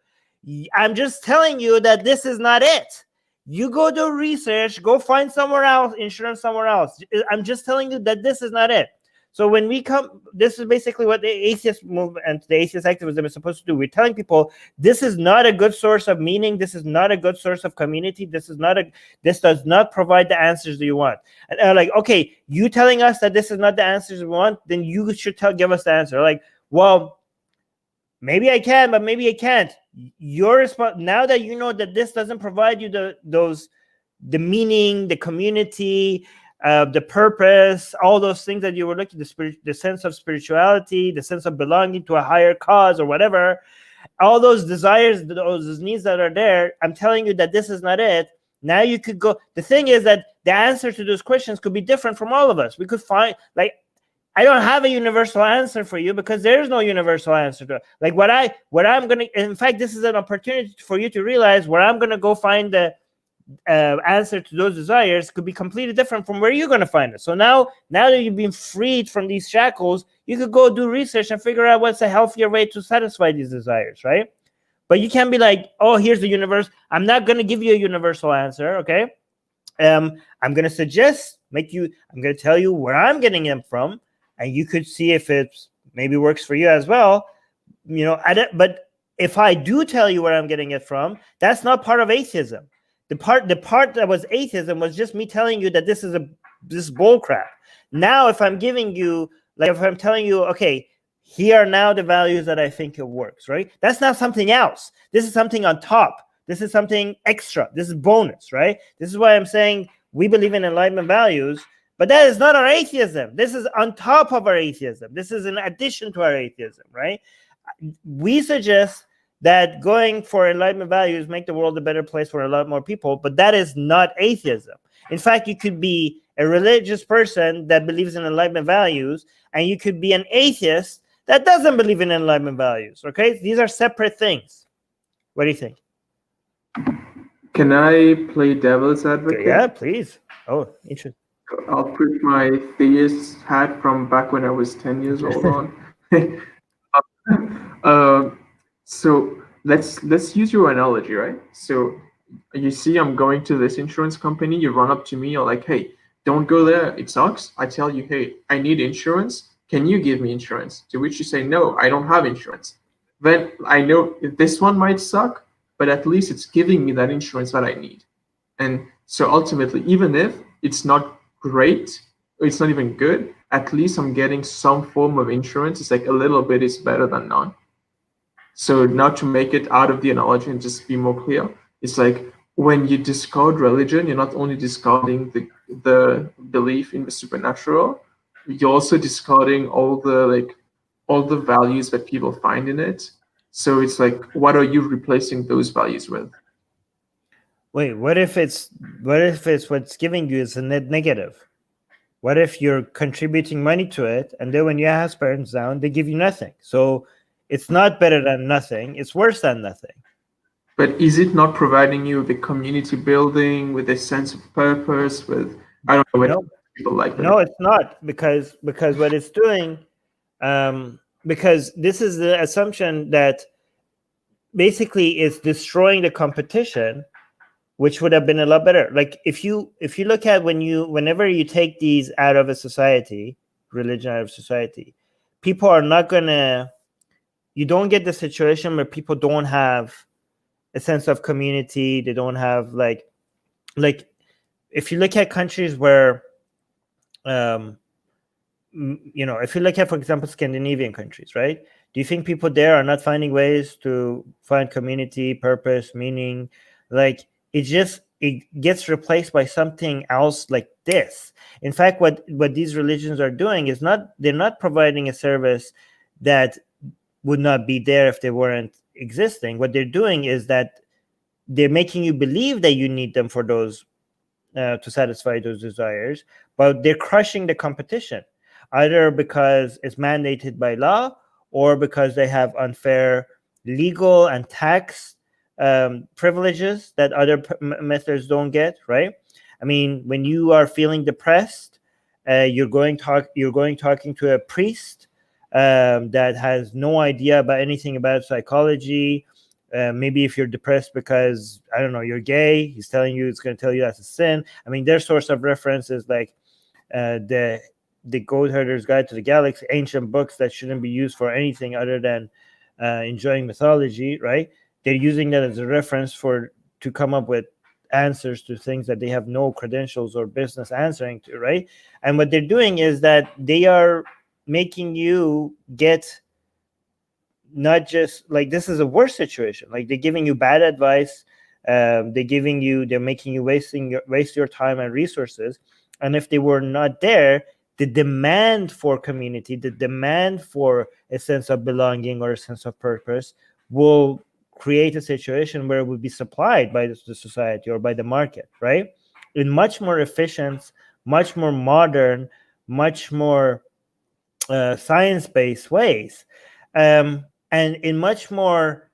I'm just telling you that this is not it. You go do research, go find somewhere else, insurance somewhere else. I'm just telling you that this is not it. So when we come, this is basically what the atheist movement and the atheist activism is supposed to do. We're telling people this is not a good source of meaning. This is not a good source of community. This does not provide the answers that you want. And they're like, okay, you telling us that this is not the answers we want, then you should give us the answer. Like, well, maybe I can, but maybe I can't. Your response, now that you know that this doesn't provide you the meaning, the community, the purpose, all those things that you were looking, the sense of spirituality, the sense of belonging to a higher cause or whatever, all those desires, those needs that are there, I'm telling you that this is not it. Now you could go. The thing is that the answer to those questions could be different from all of us. We could find, like, I don't have a universal answer for you because there's no universal answer to it. Like what I'm going to, in fact, this is an opportunity for you to realize where I'm going to go find the answer to those desires could be completely different from where you're going to find it. So now that you've been freed from these shackles, you could go do research and figure out what's a healthier way to satisfy these desires, right? But you can't be like, oh, here's the universe. I'm not going to give you a universal answer, okay? I'm going to I'm going to tell you where I'm getting them from, and you could see if it maybe works for you as well. But if I do tell you where I'm getting it from, that's not part of atheism. The part that was atheism was just me telling you that this is bull crap. Now, if I'm telling you, okay, here are now the values that I think it works, right? That's not something else. This is something on top. This is something extra. This is bonus, right? This is why I'm saying we believe in enlightenment values, but that is not our atheism. This is on top of our atheism. This is in addition to our atheism, right? We suggest that going for enlightenment values make the world a better place for a lot more people, but that is not atheism. In fact, you could be a religious person that believes in enlightenment values, and you could be an atheist that doesn't believe in enlightenment values, okay? These are separate things. What do you think? Can I play devil's advocate? Yeah, please. Oh, interesting. I'll put my theist hat from back when I was 10 years old on. So let's use your analogy, right? So you see I'm going to this insurance company, you run up to me, you're like, hey, don't go there, it sucks. I tell you, hey, I need insurance. Can you give me insurance? To which you say, no, I don't have insurance. Then I know this one might suck, but at least it's giving me that insurance that I need. And so ultimately, even if it's not great, or it's not even good, at least I'm getting some form of insurance. It's like a little bit is better than none. So now to make it out of the analogy and just be more clear, it's like when you discard religion, you're not only discarding the belief in the supernatural, you're also discarding all the values that people find in it. So it's like, what are you replacing those values with? Wait, what if it's what's giving you is a net negative? What if you're contributing money to it, and then when your house burns down, they give you nothing? So it's not better than nothing. It's worse than nothing. But is it not providing you with the community building, with a sense of purpose, with, I don't know what people like that? No, it's not, because what it's doing, because this is the assumption that basically it's destroying the competition, which would have been a lot better. Like if you look at whenever you take these out of a society, religion out of society, people are not gonna. You don't get the situation where people don't have a sense of community. They don't have like if you look at countries where, if you look at, for example, Scandinavian countries, right? Do you think people there are not finding ways to find community, purpose, meaning? Like it gets replaced by something else like this. In fact, what these religions are doing is they're not providing a service that would not be there if they weren't existing. What they're doing is that they're making you believe that you need them for those to satisfy those desires, but they're crushing the competition. either because it's mandated by law or because they have unfair legal and tax privileges that other methods don't get, right? I mean, when you are feeling depressed, you're going talking to a priest that has no idea about anything about psychology. Maybe if you're depressed because, I don't know, you're gay, he's telling you, it's going to tell you that's a sin. I mean, their source of reference is like the Goat Herder's Guide to the Galaxy, ancient books that shouldn't be used for anything other than enjoying mythology, right? They're using that as a reference to come up with answers to things that they have no credentials or business answering to, right? And what they're doing is that they are making you get, not just like, this is a worse situation, like they're giving you bad advice, they're making you waste your time and resources. And if they were not there, the demand for community, the demand for a sense of belonging or a sense of purpose will create a situation where it would be supplied by the society or by the market, right? In much more efficient, much more modern, much more science-based ways, and in much more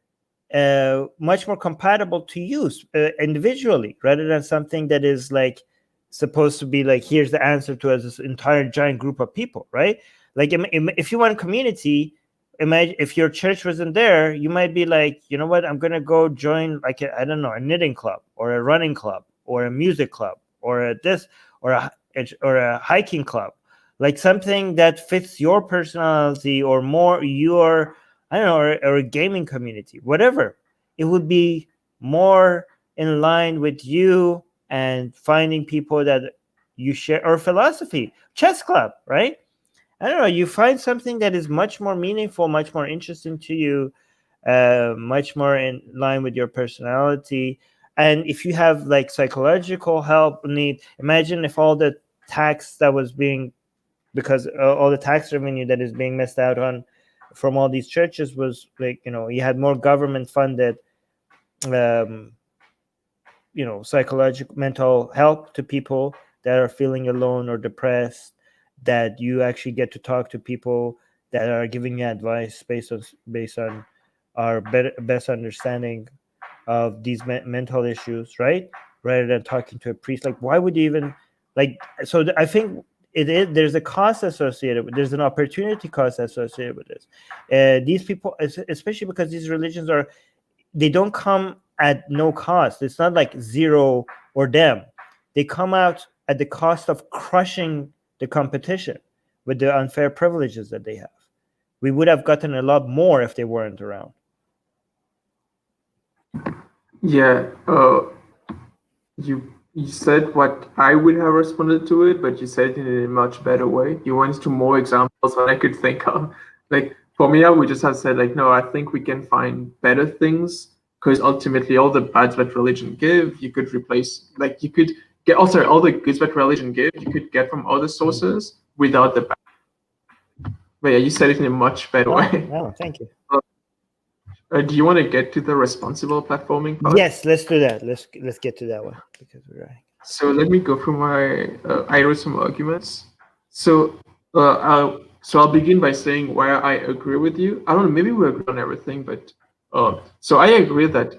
compatible to use individually, rather than something that is like supposed to be like, here's the answer to this entire giant group of people, right? Like, if you want community, imagine if your church wasn't there, you might be like, you know what, I'm gonna go join like I don't know, a knitting club or a running club or a music club or a hiking club, like something that fits your personality or more your, I don't know, or a gaming community, whatever. It would be more in line with you and finding people that you share, or philosophy, chess club, right? I don't know. You find something that is much more meaningful, much more interesting to you, much more in line with your personality. And if you have like psychological help need, imagine if all the tax that was being, because all the tax revenue that is being missed out on from all these churches was like, you had more government funded psychological mental help to people that are feeling alone or depressed, that you actually get to talk to people that are giving you advice based on our best understanding of these mental issues, right? Rather than talking to a priest. Like, why would you even like? So I think there's a cost associated with, there's an opportunity cost associated with this. These people, especially because these religions they don't come at no cost. It's not like zero or them. They come out at the cost of crushing the competition with the unfair privileges that they have. We would have gotten a lot more if they weren't around. Yeah, you said what I would have responded to it, but you said it in a much better way. You went into more examples than I could think of. Like, for me, I would just have said, like, no, I think we can find better things, because ultimately all the bads that religion give, you could replace, like, you could get, also all the goods that religion give, you could get from other sources without the bad. But yeah, you said it in a much better way. No, thank you. Do you want to get to the responsible platforming part? Yes, let's do that. Let's get to that one, because we're right. So let me go through I wrote some arguments. So I'll begin by saying why I agree with you. I don't know, maybe we agree on everything, but so I agree that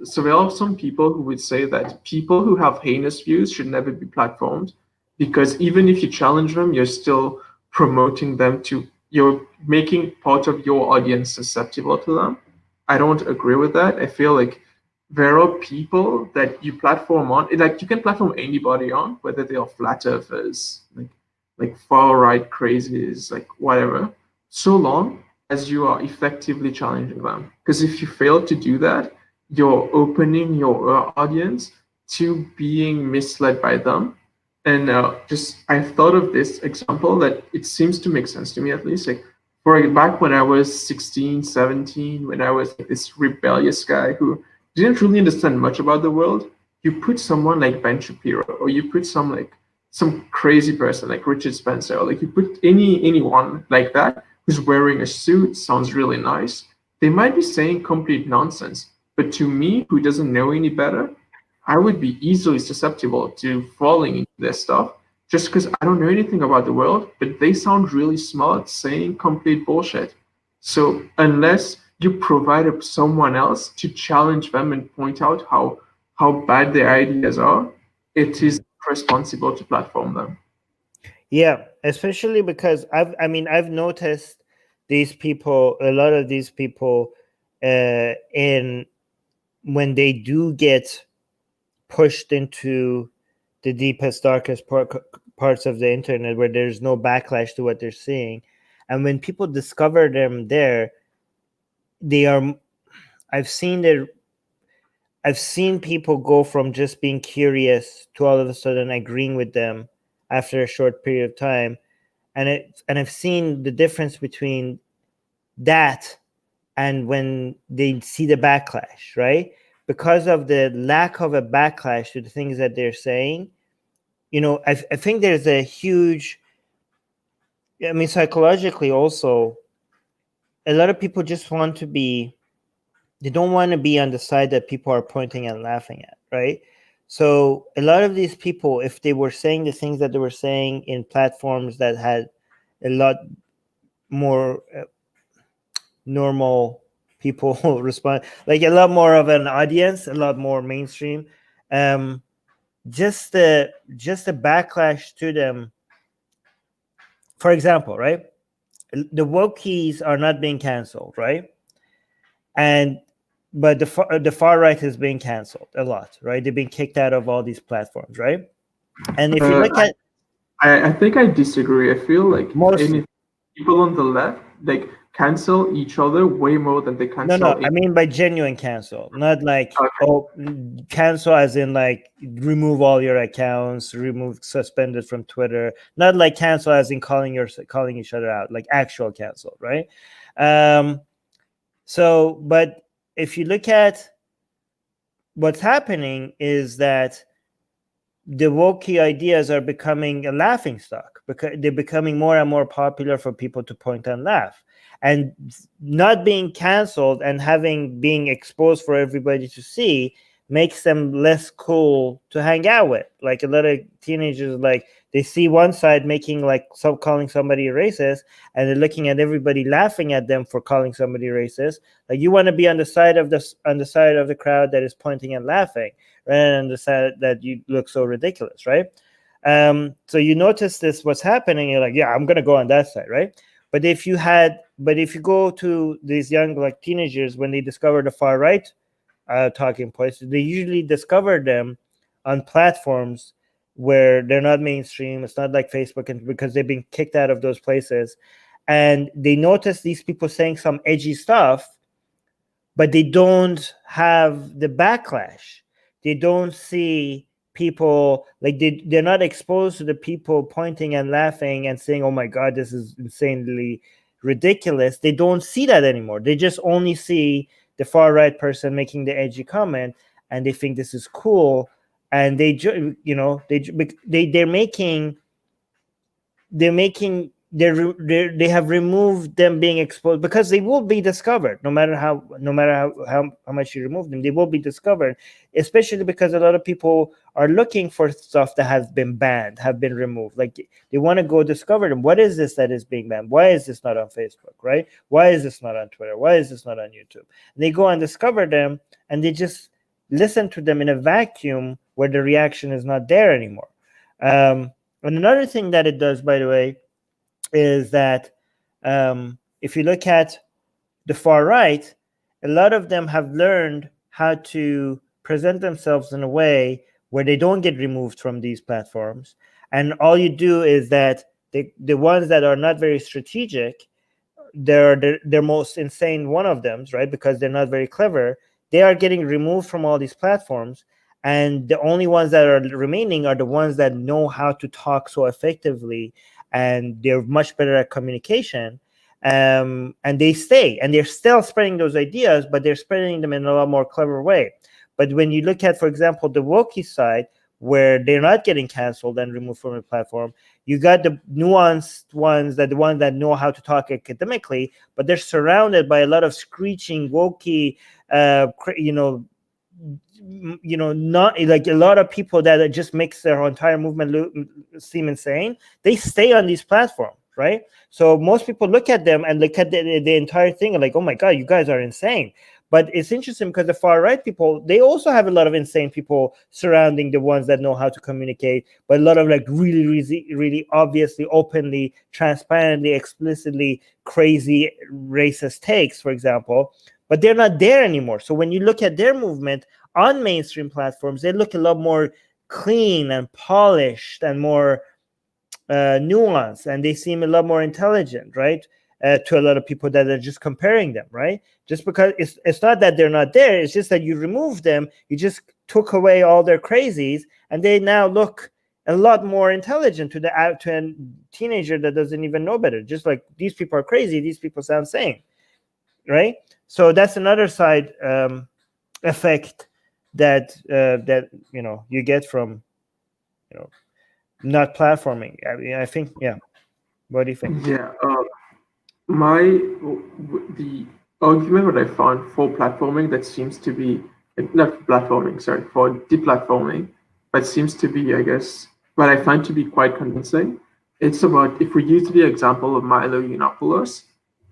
so there are some people who would say that people who have heinous views should never be platformed, because even if you challenge them, you're still promoting them you're making part of your audience susceptible to them. I don't agree with that. I feel like there are people that you platform on, like you can platform anybody on, whether they are flat earthers, like far right crazies, like whatever, so long as you are effectively challenging them. Because if you fail to do that, you're opening your audience to being misled by them. And I thought of this example that it seems to make sense to me, at least. Like, back when I was 16, 17, when I was like this rebellious guy who didn't really understand much about the world, you put someone like Ben Shapiro, or you put some crazy person like Richard Spencer, or like you put anyone like that who's wearing a suit, sounds really nice. They might be saying complete nonsense, but to me, who doesn't know any better, I would be easily susceptible to falling into their stuff, just because I don't know anything about the world, but they sound really smart saying complete bullshit. So unless you provide someone else to challenge them and point out how bad their ideas are, it is responsible to platform them. Yeah, especially because I've noticed these people, a lot of these people, in when they do get pushed into the deepest, darkest parts of the internet where there's no backlash to what they're seeing, and when people discover them there, they are. I've seen that. I've seen people go from just being curious to all of a sudden agreeing with them after a short period of time, and I've seen the difference between that and when they see the backlash, right? Because of the lack of a backlash to the things that they're saying, I think there's a huge, psychologically also, a lot of people just want to be, they don't want to be on the side that people are pointing and laughing at, right? So a lot of these people, if they were saying the things that they were saying in platforms that had a lot more normal people respond, like a lot more of an audience, a lot more mainstream, just the backlash to them. For example, right, the wokies are not being canceled, right? And but the far right is being canceled a lot, right? They're being kicked out of all these platforms, right? And if you look at, I think I disagree. I feel like mostly, people on the left like cancel each other way more than they cancel. I mean by genuine cancel, not like Okay. cancel as in like remove all your accounts, remove, suspended from Twitter, not like cancel as in calling each other out, like actual cancel, right? So, but if you look at what's happening is that the wokey ideas are becoming a laughing stock because they're becoming more and more popular for people to point and laugh, and not being canceled and being exposed for everybody to see makes them less cool to hang out with. Like a lot of teenagers, like they see one side making like calling somebody racist, and they're looking at everybody laughing at them for calling somebody racist. Like you want to be on the side of the crowd that is pointing and laughing, rather than the side that you look so ridiculous, right? So you notice this what's happening. You're like, yeah, I'm gonna go on that side, right? But if you go to these young like teenagers when they discover the far right talking points, they usually discover them on platforms where they're not mainstream. It's not like Facebook, and because they've been kicked out of those places, and they notice these people saying some edgy stuff, but they don't have the backlash. They don't see people like they're not exposed to the people pointing and laughing and saying, oh my god, this is insanely ridiculous. They don't see that anymore. They just only see the far right person making the edgy comment, and they think this is cool, and they have removed them being exposed, because they will be discovered no matter how much you remove them. They will be discovered, especially because a lot of people are looking for stuff that has been banned, have been removed. Like they want to go discover them. What is this that is being banned? Why is this not on Facebook, right? Why is this not on Twitter? Why is this not on YouTube? And they go and discover them, and they just listen to them in a vacuum where the reaction is not there anymore. And another thing that it does, by the way, is that if you look at the far right, a lot of them have learned how to present themselves in a way where they don't get removed from these platforms. And all you do is that the ones that are not very strategic, they're most insane one of them, right? Because they're not very clever. They are getting removed from all these platforms. And the only ones that are remaining are the ones that know how to talk so effectively, and they're much better at communication, and they stay, and they're still spreading those ideas, but they're spreading them in a lot more clever way. But when you look at, for example, the woke side, where they're not getting canceled and removed from the platform, you got the nuanced ones, the ones that know how to talk academically, but they're surrounded by a lot of screeching wokey not like a lot of people that just makes their entire movement seem insane, they stay on these platforms, right? So most people look at them and look at the entire thing and like, oh my god, you guys are insane. But it's interesting because the far right people, they also have a lot of insane people surrounding the ones that know how to communicate, but a lot of like really, really, really obviously, openly, transparently, explicitly crazy racist takes, for example. But they're not there anymore. So when you look at their movement on mainstream platforms, they look a lot more clean and polished and more nuanced, and they seem a lot more intelligent, right? To a lot of people that are just comparing them, right? Just because it's not that they're not there, it's just that you remove them, you just took away all their crazies, and they now look a lot more intelligent to a teenager that doesn't even know better. Just like, these people are crazy, these people sound sane, right? So that's another side effect that you get from not platforming. I think, yeah. What do you think? Yeah, the argument that I found for platforming that seems to be like, not platforming, sorry, for deplatforming, but seems to be, I guess, what I find to be quite convincing. It's about, if we use the example of Milo Yiannopoulos,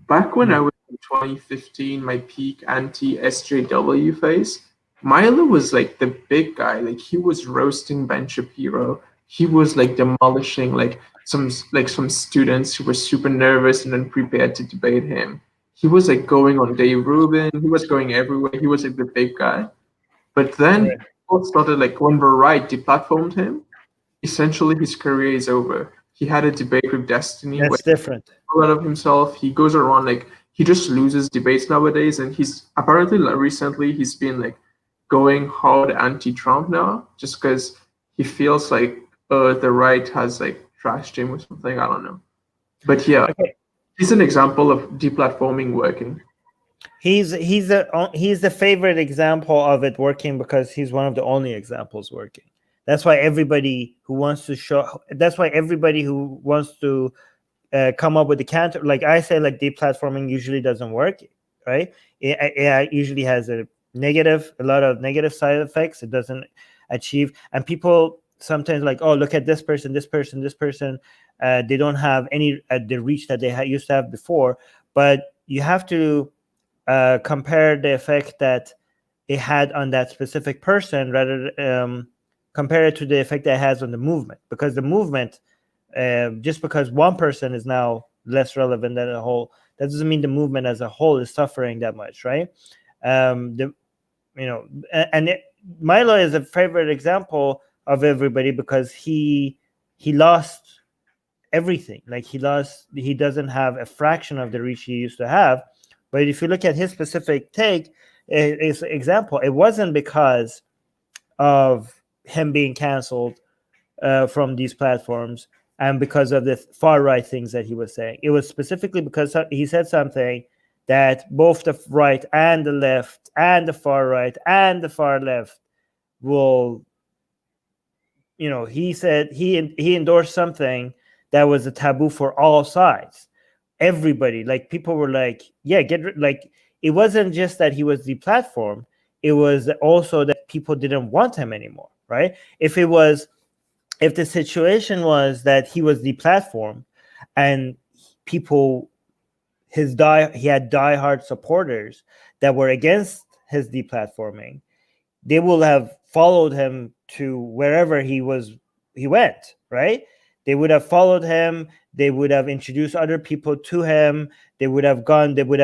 back when I was in 2015, my peak anti-SJW phase, Milo was like the big guy. Like, he was roasting Ben Shapiro. He was like demolishing like some students who were super nervous and unprepared to debate him. He was like going on Dave Rubin. He was going everywhere. He was like the big guy. But then Right. people started, like, when the right deplatformed him, essentially his career is over. He had a debate with Destiny where That's different. a lot of himself. He goes around like, he just loses debates nowadays, and he's apparently, like, recently he's been like going hard anti-Trump now, just because he feels like the right has like trashed him or something. I don't know, but yeah, Okay. he's an example of deplatforming working. He's the favorite example of it working because he's one of the only examples working. That's why everybody who wants to come up with the counter, like I say, like, deplatforming usually doesn't work, right? It usually has a lot of negative side effects. It doesn't achieve, and people sometimes like, oh, look at this person, this person, this person. They don't have any the reach that they used to have before. But you have to compare the effect that it had on that specific person, rather compare it to the effect that it has on the movement, because the movement, just because one person is now less relevant than a whole, that doesn't mean the movement as a whole is suffering that much, right? Milo is a favorite example of everybody because he lost everything. Like, he doesn't have a fraction of the reach he used to have. But if you look at his specific take, his example, it wasn't because of him being canceled from these platforms and because of the far right things that he was saying. It was specifically because he said something that both the right and the left and the far right and the far left will, he said he endorsed something that was a taboo for all sides. Everybody, like, people were like, yeah, like, it wasn't just that he was deplatformed, it was also that people didn't want him anymore, right? If the situation was that he was deplatformed and people, he had diehard supporters that were against his deplatforming, they will have followed him to wherever he went, right? They would have followed him. They would have introduced other people to him. They would have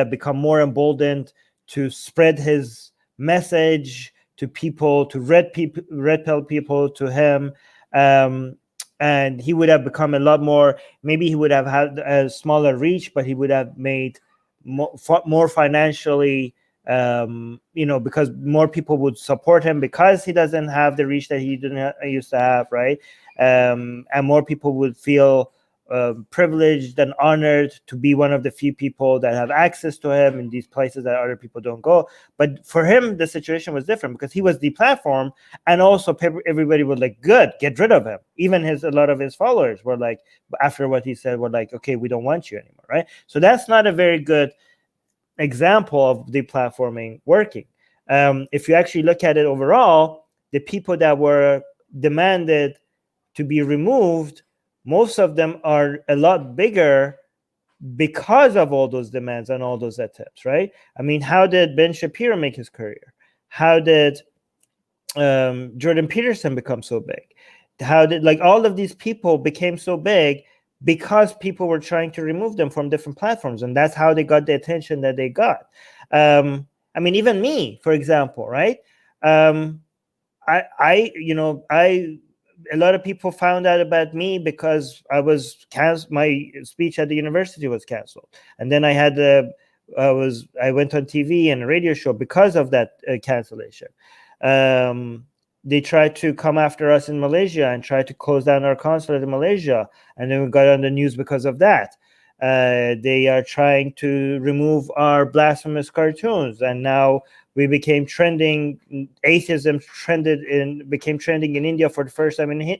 become more emboldened to spread his message to people, to red pill people to him. And he would have become a lot more, maybe he would have had a smaller reach, but he would have made more financially, because more people would support him because he doesn't have the reach that he didn't used to have, right? And more people would feel privileged and honored to be one of the few people that have access to him in these places that other people don't go. But for him, the situation was different because he was deplatformed, and also everybody was like, good, get rid of him. Even a lot of his followers were like, after what he said, were like, okay, we don't want you anymore, right? So that's not a very good example of deplatforming working. If you actually look at it overall, the people that were demanded to be removed, most of them are a lot bigger because of all those demands and all those attempts, right? I mean, how did Ben Shapiro make his career? How did Jordan Peterson become so big? How did, like, all of these people became so big because people were trying to remove them from different platforms, and that's how they got the attention that they got. I mean, even me, for example, right? A lot of people found out about me because my speech at the university was canceled, and then I went on TV and a radio show because of that cancellation. They tried to come after us in Malaysia and tried to close down our consulate in Malaysia, and then we got on the news because of that. They are trying to remove our blasphemous cartoons, and now we became trending. Atheism became trending in India for the first time in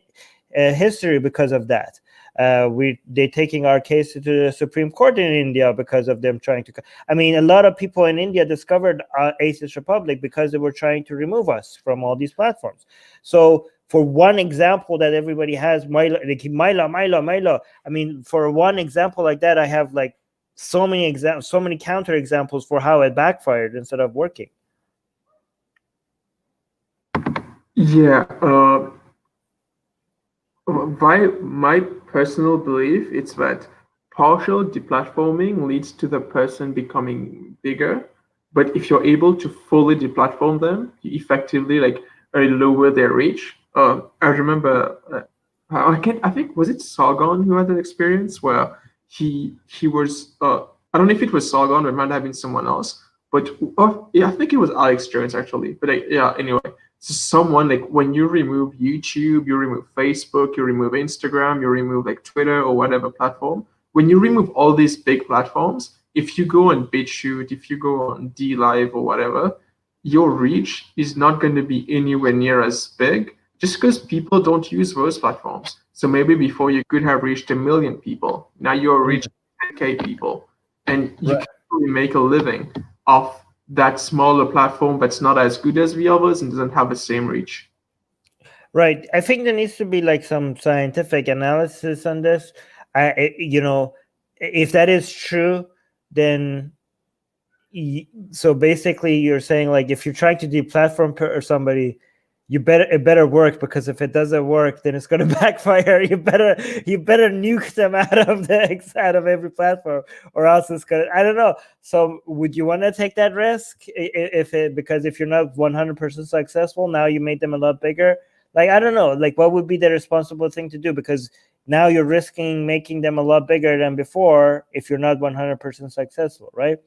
history because of that. They're taking our case to the Supreme Court in India because of them trying to. I mean, a lot of people in India discovered Atheist Republic because they were trying to remove us from all these platforms. So, for one example that everybody has, Milo. I mean, for one example like that, I have like so many counter examples for how it backfired instead of working. Yeah. My personal belief is that partial deplatforming leads to the person becoming bigger, but if you're able to fully deplatform them, you effectively lower their reach. I remember, I think was it Sargon who had that experience where he was I don't know if it was Sargon or it might have been someone else, but yeah, I think it was Alex Jones actually. But yeah, anyway, so someone like when you remove YouTube, you remove Facebook, you remove Instagram, you remove like Twitter or whatever platform. When you remove all these big platforms, if you go on BitChute, if you go on DLive or whatever, your reach is not going to be anywhere near as big just because people don't use those platforms. So maybe before you could have reached 1 million people. Now you're reaching 10K people. And you can really make a living off that smaller platform that's not as good as the others and doesn't have the same reach. Right. I think there needs to be like some scientific analysis on this. If that is true, then so basically you're saying like if you're trying to deplatform or somebody, it better work, because if it doesn't work, then it's going to backfire. You better nuke them out of every platform, or else it's going to, I don't know. So would you want to take that risk because if you're not 100% successful, now you made them a lot bigger? Like, I don't know, like what would be the responsible thing to do? Because now you're risking making them a lot bigger than before if you're not 100% successful, right?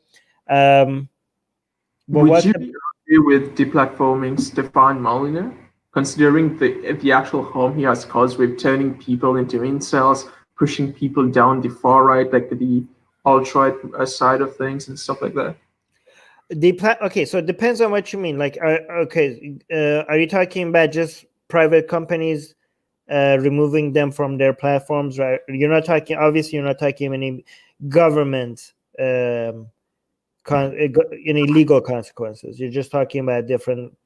Would you be okay with deplatforming Stefan Molyneux, considering the actual harm he has caused with turning people into incels, pushing people down the far right, like the alt-right side of things and stuff like that? Okay, so it depends on what you mean. Like, are you talking about just private companies removing them from their platforms, right? You're not talking any government any legal consequences. You're just talking about different.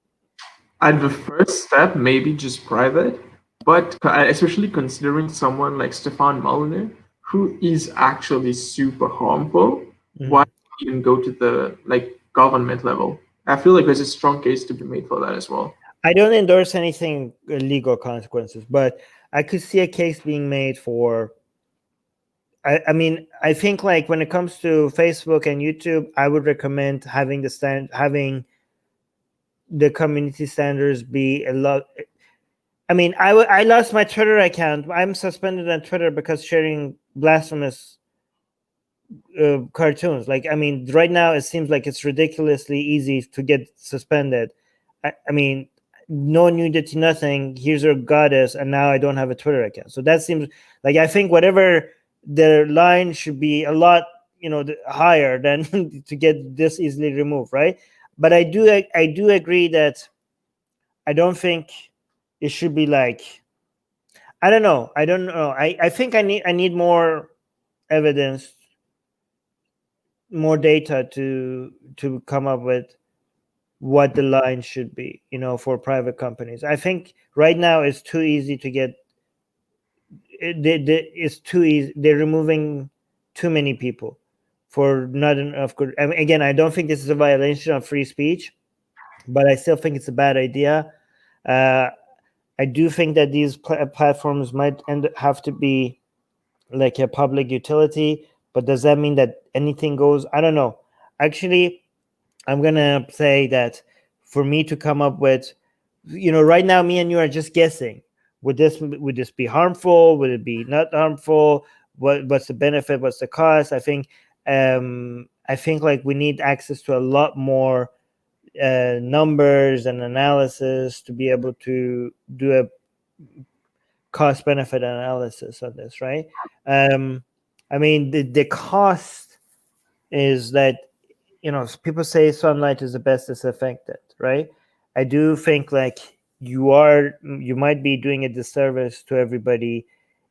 At the first step, maybe just private, but especially considering someone like Stefan Molyneux, who is actually super harmful, why even go to the government level? I feel like there's a strong case to be made for that as well. I don't endorse anything legal consequences, but I could see a case being made for. I mean, I think like when it comes to Facebook and YouTube, I would recommend having the community standards be a lot. I mean, I lost my Twitter account. I'm suspended on Twitter because sharing blasphemous cartoons. Like, I mean, right now it seems like it's ridiculously easy to get suspended. I mean, no nudity, nothing. Here's your goddess, and now I don't have a Twitter account. So that seems like, I think whatever the line should be a lot, higher than to get this easily removed, right? But I do agree that I don't think it should be like, I don't know. I think I need more evidence, more data to come up with what the line should be, for private companies. I think right now it's too easy to get. It's too easy. They're removing too many people for not enough good. I mean, again, I don't think this is a violation of free speech, but I still think it's a bad idea. I do think that these platforms might have to be like a public utility, but does that mean that anything goes? I don't know. Actually, I'm gonna say that for me to come up with, right now, me and you are just guessing. Would this be harmful? Would it be not harmful? What's the benefit? What's the cost? I think like we need access to a lot more numbers and analysis to be able to do a cost benefit analysis on this, right? I mean, the cost is that, people say sunlight is the best disinfectant, right? I do think like you might be doing a disservice to everybody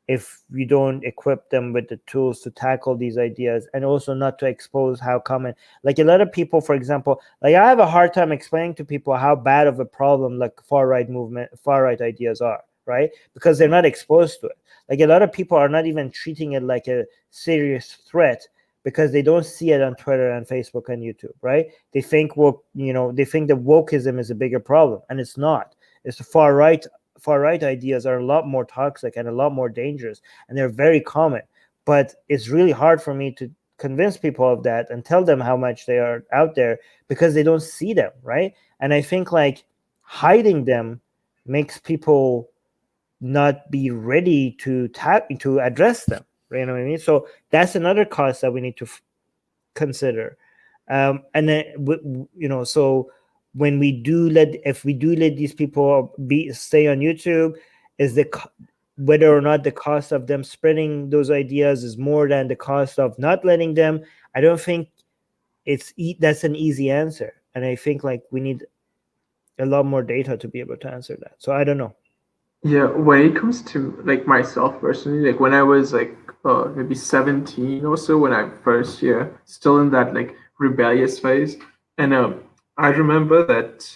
if you don't equip them with the tools to tackle these ideas, and also not to expose how common, like a lot of people, for example, like I have a hard time explaining to people how bad of a problem like far right ideas are, right? Because they're not exposed to it. Like a lot of people are not even treating it like a serious threat because they don't see it on Twitter and Facebook and YouTube, right? They think they think that wokeism is a bigger problem, and it's not. It's the far right ideas are a lot more toxic and a lot more dangerous, and they're very common. But it's really hard for me to convince people of that and tell them how much they are out there because they don't see them, right? And I think like hiding them makes people not be ready to address them. You know what I mean? So that's another cost that we need to consider. And then so when if we do let these people stay on YouTube, is whether or not the cost of them spreading those ideas is more than the cost of not letting them. I don't think that's an easy answer, and I think like we need a lot more data to be able to answer that. So I don't know. Yeah, when it comes to like myself personally, like when I was like maybe 17 or so, when I first still in that like rebellious phase, and I remember that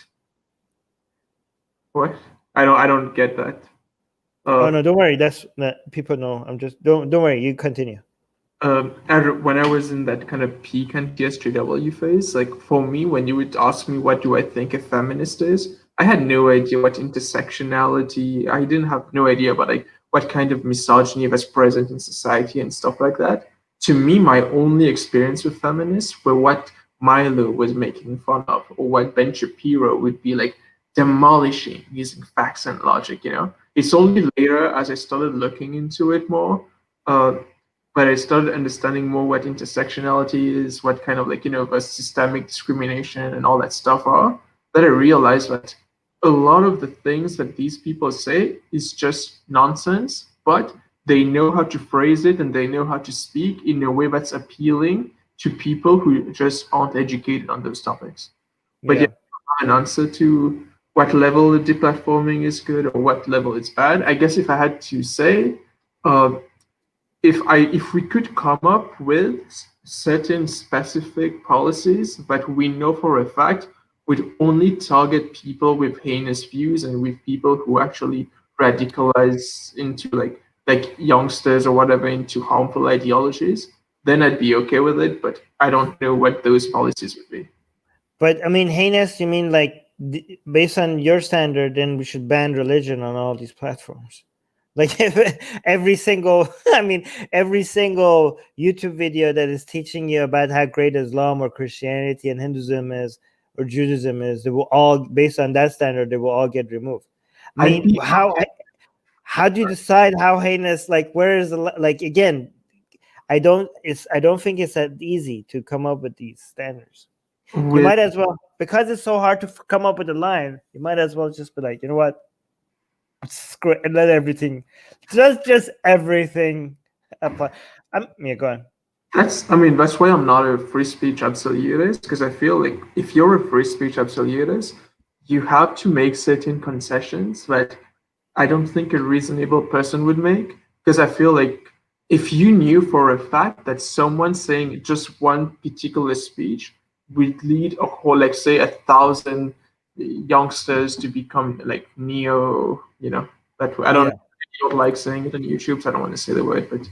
what I don't get that. Oh no, don't worry. That's that people know. I'm just don't worry. You continue. When I was in that kind of peak anti-SJW phase, like for me, when you would ask me what do I think a feminist is, I had no idea what intersectionality. I didn't have no idea about like what kind of misogyny was present in society and stuff like that. To me, my only experience with feminists were what Milo was making fun of, or what Ben Shapiro would be like demolishing using facts and logic. It's only later as I started looking into it more. But I started understanding more what intersectionality is, what kind of like, systemic discrimination and all that stuff are, that I realized that a lot of the things that these people say is just nonsense, but they know how to phrase it and they know how to speak in a way that's appealing to people who just aren't educated on those topics. But yeah, an answer to what level the deplatforming is good or what level it's bad. I guess if I had to say, if we could come up with certain specific policies that we know for a fact would only target people with heinous views and with people who actually radicalize into like youngsters or whatever into harmful ideologies, then I'd be okay with it. But I don't know what those policies would be. But I mean, heinous, you mean like based on your standard, then we should ban religion on all these platforms. Like every single YouTube video that is teaching you about how great Islam or Christianity and Hinduism is or Judaism is, they will all, based on that standard, they will all get removed. I mean, how do you decide how heinous? Like, where is the like? Again, I don't think it's that easy to come up with these standards. You might as well, because it's so hard to come up with a line. You might as well just be like, you know what? Screw it, and let everything, just everything apply. Go on. That's why I'm not a free speech absolutist, because I feel like if you're a free speech absolutist, you have to make certain concessions that I don't think a reasonable person would make. Because I feel like if you knew for a fact that someone saying just one particular speech would lead a whole, like say 1,000 youngsters to become like neo, that I don't like saying it on YouTube, so I don't want to say the word, but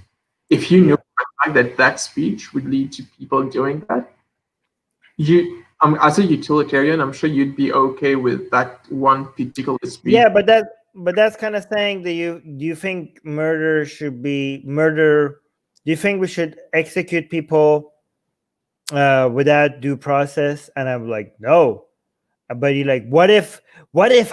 if you know for a fact that that speech would lead to people doing that, as a utilitarian, I'm sure you'd be okay with that one particular speech. Yeah, but that's kind of saying that do you think murder should be murder? Do you think we should execute people without due process? And I'm like, no. But you're like, what if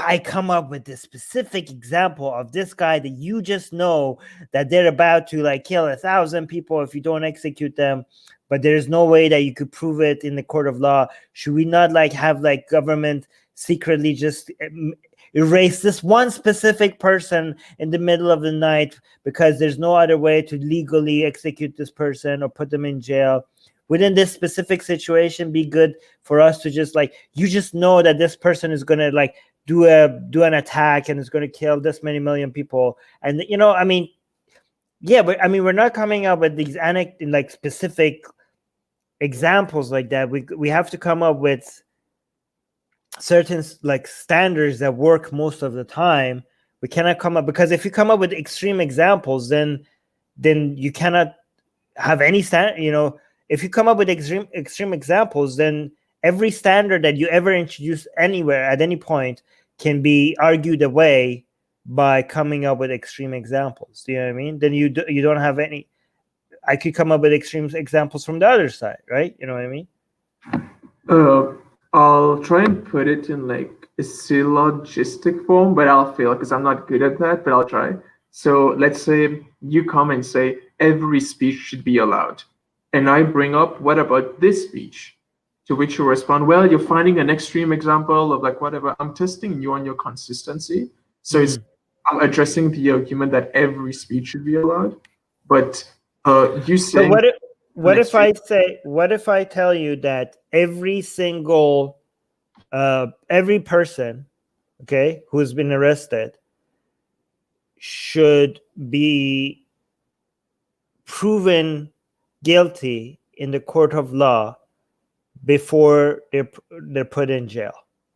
I come up with this specific example of this guy that you just know that they're about to like kill 1,000 people if you don't execute them, but there's no way that you could prove it in the court of law? Should we not like have like government secretly just erase this one specific person in the middle of the night because there's no other way to legally execute this person or put them in jail? Within this specific situation, be good for us to just like, you just know that this person is going to like do an attack and is going to kill this many million people. And I mean, yeah, but I mean, we're not coming up with these like specific examples like that. We have to come up with certain like standards that work most of the time. We cannot come up, because if you come up with extreme examples, then you cannot have any standard. If you come up with extreme examples, then every standard that you ever introduce anywhere at any point can be argued away by coming up with extreme examples. Do you know what I mean? Then you don't have any. I could come up with extreme examples from the other side, right? You know what I mean? I'll try and put it in like a syllogistic form, but I'll fail because I'm not good at that, but I'll try. So let's say you come and say every speech should be allowed. And I bring up, what about this speech? To which you respond, well, you're finding an extreme example of like whatever. I'm testing you on your consistency. So I'm addressing the argument that every speech should be allowed. But you say, so what if I tell you that every single every person, okay, who's been arrested should be proven guilty in the court of law before they're put in jail,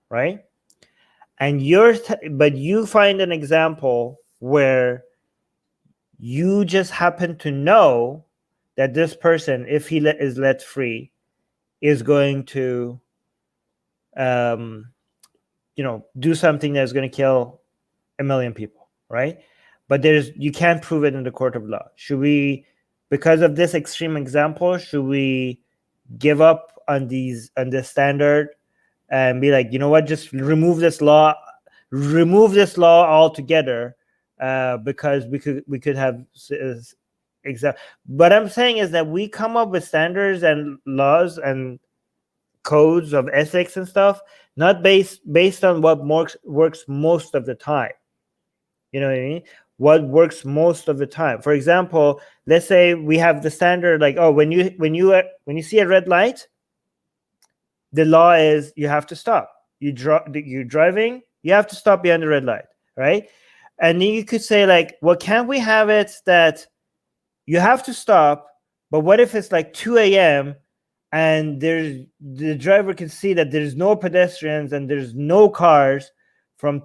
right? And but you find an example where you just happen to know that this person, if he is let free, is going to do something that's going to kill 1 million people, right? But you can't prove it in the court of law. Should we, because of this extreme example, should we give up on this standard and be like, you know what, just remove this law altogether, because we could have But I'm saying is that we come up with standards and laws and codes of ethics and stuff, not based on what works most of the time. You know what I mean? What works most of the time. For example, let's say we have the standard like, oh, when you see a red light, the law is you have to stop. You're driving, you have to stop behind the red light, right? And then you could say like, well, can't we have it that you have to stop, but what if it's like 2 a.m. and the driver can see that there's no pedestrians and there's no cars from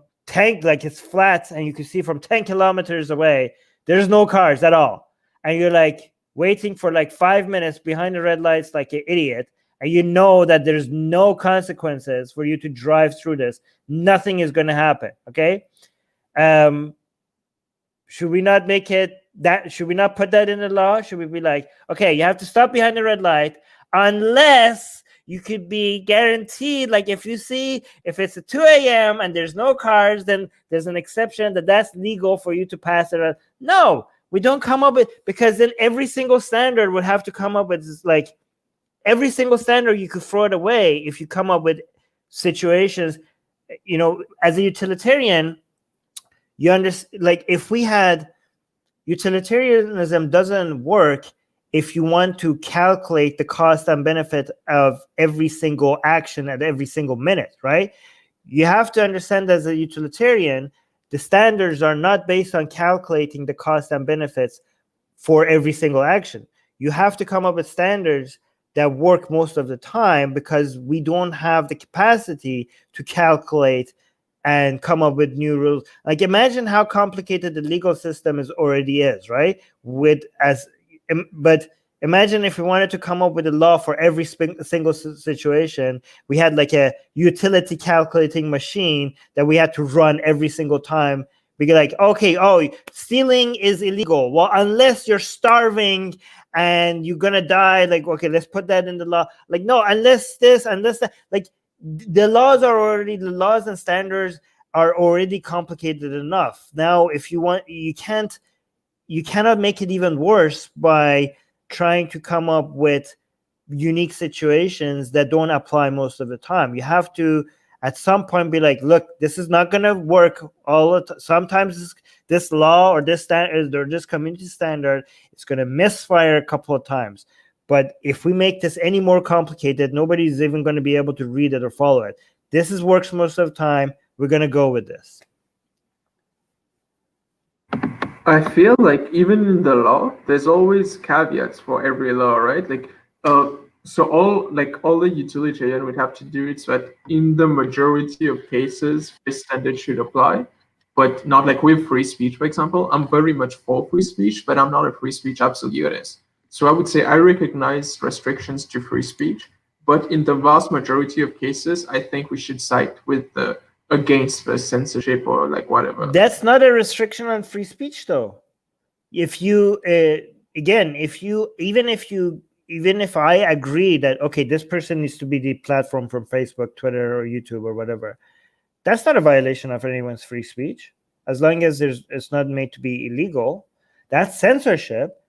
like it's flat, and you can see from 10 kilometers away, there's no cars at all. And you're like waiting for like 5 minutes behind the red lights like an idiot. And you know that there's no consequences for you to drive through this. Nothing is going to happen. Okay. Should we not make it that? Should we not put that in the law? Should we be like, okay, you have to stop behind the red light unless you could be guaranteed, like if it's at 2 a.m. and there's no cars, then there's an exception that's legal for you to pass it. No, we don't come up with, because then every single standard would have to come up with like every single standard, you could throw it away if you come up with situations, as a utilitarian, you understand, like if we had utilitarianism doesn't work if you want to calculate the cost and benefit of every single action at every single minute, right? You have to understand as a utilitarian, the standards are not based on calculating the cost and benefits for every single action. You have to come up with standards that work most of the time because we don't have the capacity to calculate and come up with new rules. Like, imagine how complicated the legal system already is, right? But imagine if we wanted to come up with a law for every single situation. We had like a utility calculating machine that we had to run every single time. Be like, okay, stealing is illegal. Well, unless you're starving and you're gonna die, like, okay, let's put that in the law. Like, no, unless that. Like, the laws and standards are already complicated enough. Now, if you want, you cannot make it even worse by trying to come up with unique situations that don't apply most of the time. You have to, at some point, be like, look, this is not going to work all the time. Sometimes this law or this standard or this community standard is going to misfire a couple of times. But if we make this any more complicated, nobody's even going to be able to read it or follow it. This works most of the time. We're going to go with this. I feel like even in the law, there's always caveats for every law, right? Like, so all the utilitarian would have to do it so that in the majority of cases, this standard should apply, but not like with free speech, for example. I'm very much for free speech, but I'm not a free speech absolutist. So I would say I recognize restrictions to free speech, but in the vast majority of cases, I think we should side with against the censorship or like whatever. That's not a restriction on free speech, though. If you even if I agree that, okay, this person needs to be deplatformed from Facebook, Twitter, or YouTube or whatever, that's not a violation of anyone's free speech, as long as it's not made to be illegal. That's censorship.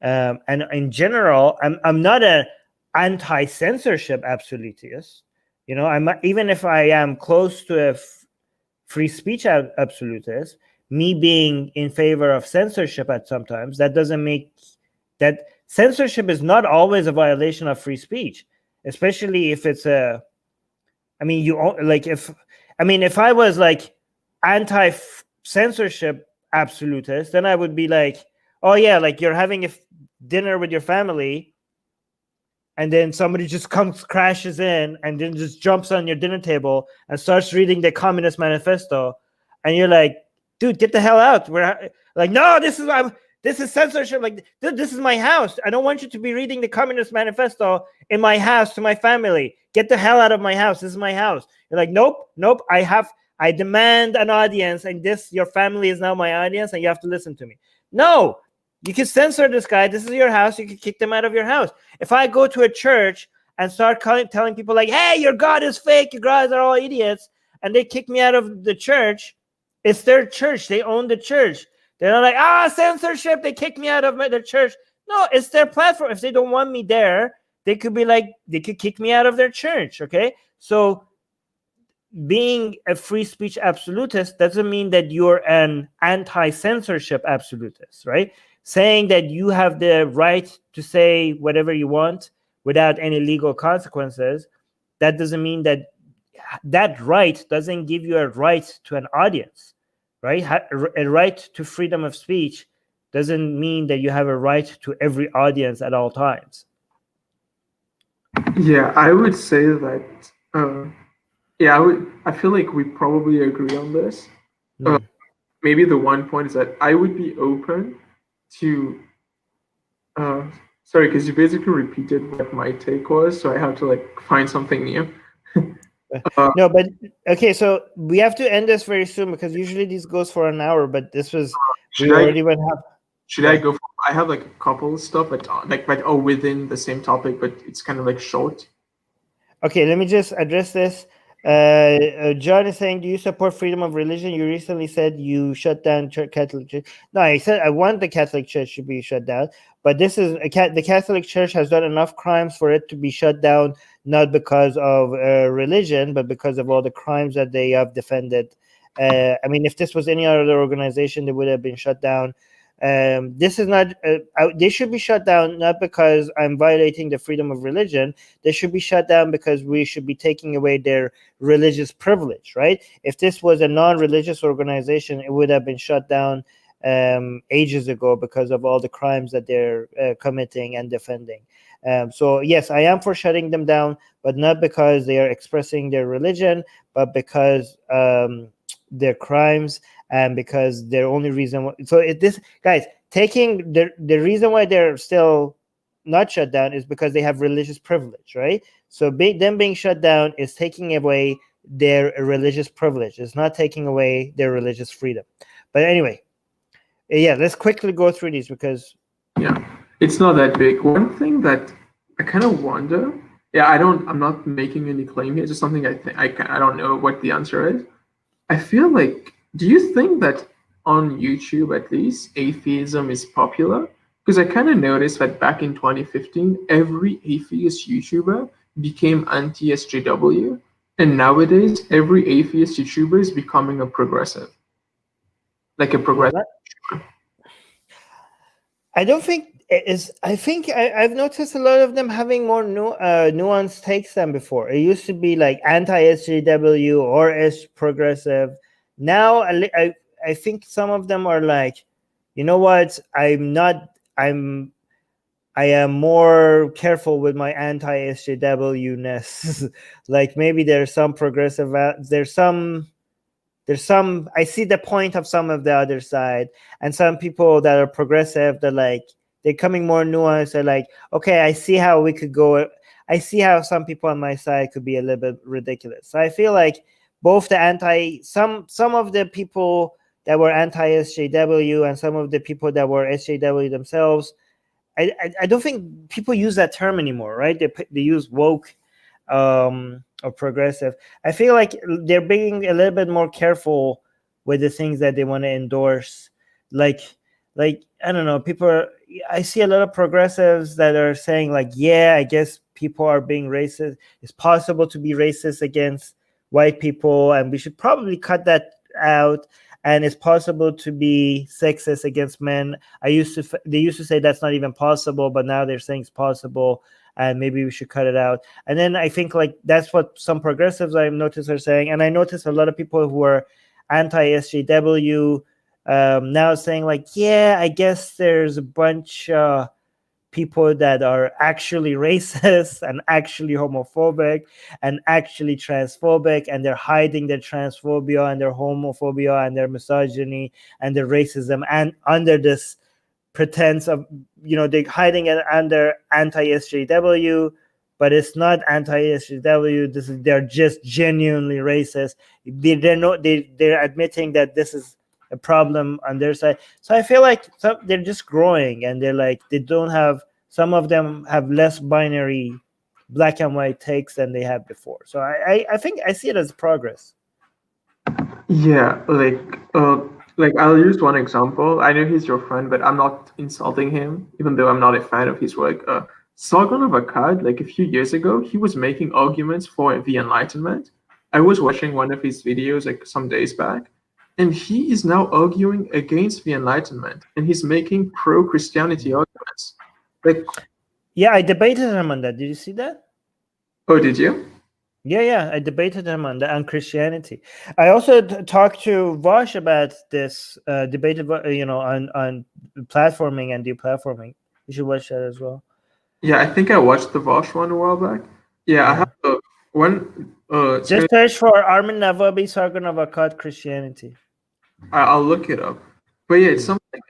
And in general, I'm not an anti-censorship absolutist. You know, even if I am close to a free speech absolutist, me being in favor of censorship at sometimes, that doesn't make that censorship is not always a violation of free speech, especially if it's if I was like anti-censorship absolutist, then I would be like, oh yeah, like you're having a dinner with your family and then somebody just crashes in and then just jumps on your dinner table and starts reading the Communist Manifesto, and you're like, dude, get the hell out. We're like, no, this is censorship. Like, dude, this is my house. I don't want you to be reading the Communist Manifesto in my house to my family. Get the hell out of my house. This is my house. You're like, nope. I demand an audience, and your family is now my audience, and you have to listen to me. No. You can censor this guy. This is your house. You can kick them out of your house. If I go to a church and start telling people like, hey, your God is fake, your gods are all idiots, and they kick me out of the church, it's their church. They own the church. They're not like, censorship, they kick me out of their church. No, it's their platform. If they don't want me there, they could kick me out of their church, okay? So being a free speech absolutist doesn't mean that you're an anti-censorship absolutist, right? Saying that you have the right to say whatever you want without any legal consequences, that doesn't mean that right doesn't give you a right to an audience, right? A right to freedom of speech doesn't mean that you have a right to every audience at all times. Yeah, I would say that. I feel like we probably agree on this. Maybe the one point is that I would be open to sorry, because you basically repeated what my take was, so I have to like find something new. No, but okay, so we have to end this very soon because usually this goes for an hour, but this was Should I go for, I have like a couple stuff within the same topic, but it's kind of like short. Okay, let me just address this. John is saying, do you support freedom of religion? You recently said you shut down Catholic Church. No, I said I want the Catholic Church to be shut down, but this is the Catholic Church has done enough crimes for it to be shut down, not because of religion, but because of all the crimes that they have defended. If this was any other organization, they would have been shut down. This is not they should be shut down not because I'm violating the freedom of religion. They should be shut down because we should be taking away their religious privilege, right? If this was a non-religious organization, it would have been shut down ages ago because of all the crimes that they're committing and defending. So yes, I am for shutting them down, but not because they are expressing their religion, but because their crimes, and because their only reason. This guys taking the reason why they're still not shut down is because they have religious privilege, right? So them being shut down is taking away their religious privilege. It's not taking away their religious freedom. But anyway, yeah, let's quickly go through these because Yeah, it's not that big. One thing that I kind of wonder, yeah, I'm not making any claim here. It's just something I think I don't know what the answer is. I feel like, do you think that on YouTube at least, atheism is popular? Because I kind of noticed that back in 2015, every atheist YouTuber became anti-SJW, and nowadays every atheist YouTuber is becoming a progressive, like a progressive. I don't think it is. I think I've noticed a lot of them having more nuanced takes than before. It used to be like anti-SJW or S progressive. Now I think some of them are like, you know what? I am more careful with my anti-SJW ness. Like maybe there's some progressive. There's some I see the point of some of the other side, and some people that are progressive, they're coming more nuanced. They're like, okay, I see how we could go. I see how some people on my side could be a little bit ridiculous. So I feel like both some of the people that were anti SJW and some of the people that were SJW themselves. I don't think people use that term anymore, right? They use woke or progressive. I feel like they're being a little bit more careful with the things that they want to endorse. Like I don't know, I see a lot of progressives that are saying like, yeah, I guess people are being racist. It's possible to be racist against white people, and we should probably cut that out. And it's possible to be sexist against men. They used to say that's not even possible, but now they're saying it's possible, and maybe we should cut it out. And then I think like that's what some progressives I've noticed are saying. And I noticed a lot of people who are anti-SJW now saying like, yeah, I guess there's a bunch people that are actually racist and actually homophobic and actually transphobic, and they're hiding their transphobia and their homophobia and their misogyny and their racism, and under this pretense of, they're hiding it under anti-SJW, but it's not anti-SJW. They're just genuinely racist. They're admitting that this is a problem on their side. So I feel like they're just growing, and some of them have less binary black and white takes than they had before. So I think I see it as progress. Yeah, like I'll use one example. I know he's your friend, but I'm not insulting him, even though I'm not a fan of his work. Sargon of Akkad, like a few years ago, he was making arguments for the Enlightenment. I was watching one of his videos like some days back, and he is now arguing against the Enlightenment, and he's making pro-Christianity arguments. Like, yeah, I debated him on that. Did you see that? oh, did you? Yeah, I debated him on Christianity. I also talked to Vosh about this debated, on platforming and deplatforming. You should watch that as well. Yeah, I think I watched the Vosh one a while back. Yeah, I have one. Just search for Armin Navabi, Sargon of Akkad, Christianity. I'll look it up. But yeah, it's something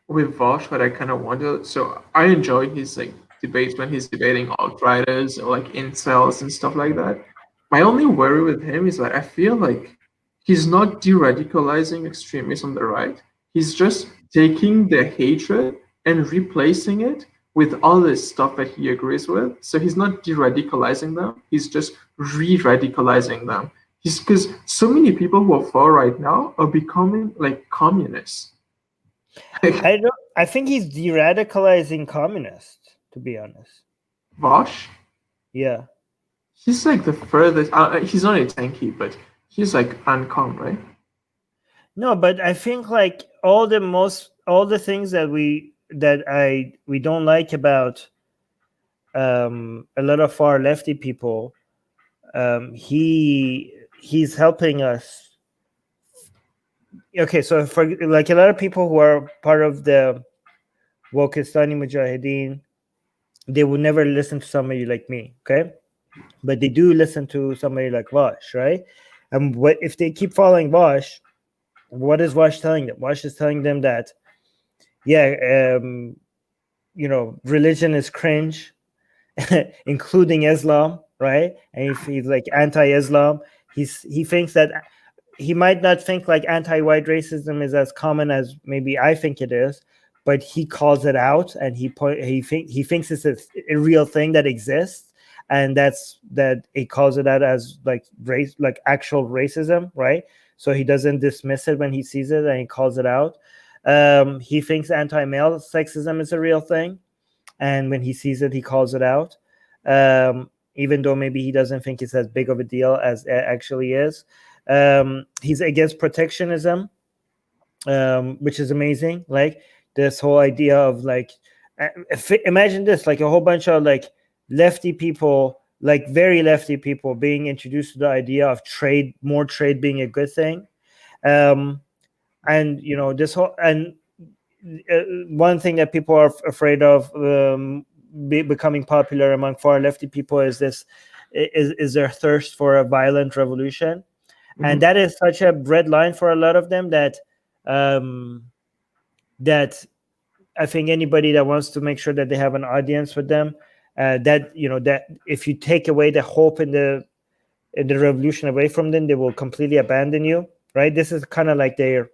with Vosh that I kind of wonder. So I enjoy his like debates when he's debating alt-righters or like incels and stuff like that. My only worry with him is that I feel like he's not de-radicalizing extremists on the right. He's just taking their hatred and replacing it with all this stuff that he agrees with. So he's not de-radicalizing them. He's just re-radicalizing them. He's because so many people who are far right now are becoming like communists. I think he's de-radicalizing communists, to be honest. Vosh? Yeah. He's like the furthest. He's not a tanky, but he's like uncom, right? No, but I think like all the things that we don't like about a lot of far lefty people, he's helping us. Okay, so for like a lot of people who are part of the Wokistani Mujahideen, they would never listen to somebody like me, okay? But they do listen to somebody like Vosh, right? And what if they keep following Vosh? What is Vosh telling them? Vosh is telling them that, yeah, religion is cringe, including Islam, right? And if he's like anti-Islam, he thinks that he might not think like anti-white racism is as common as maybe I think it is, but he calls it out, and he thinks it's a real thing that exists, and that he calls it out as like race, like actual racism, right? So he doesn't dismiss it when he sees it, and he calls it out. He thinks anti-male sexism is a real thing, and when he sees it, he calls it out. Even though maybe he doesn't think it's as big of a deal as it actually is. He's against protectionism, which is amazing. Like this whole idea of like, imagine this, like a whole bunch of like lefty people, like very lefty people, being introduced to the idea of more trade being a good thing. And this whole, and one thing that people are afraid of becoming popular among far lefty people is their thirst for a violent revolution. And that is such a red line for a lot of them that that I think anybody that wants to make sure that they have an audience with them, that if you take away the hope in the revolution away from them, they will completely abandon you, right? This is kind of like their,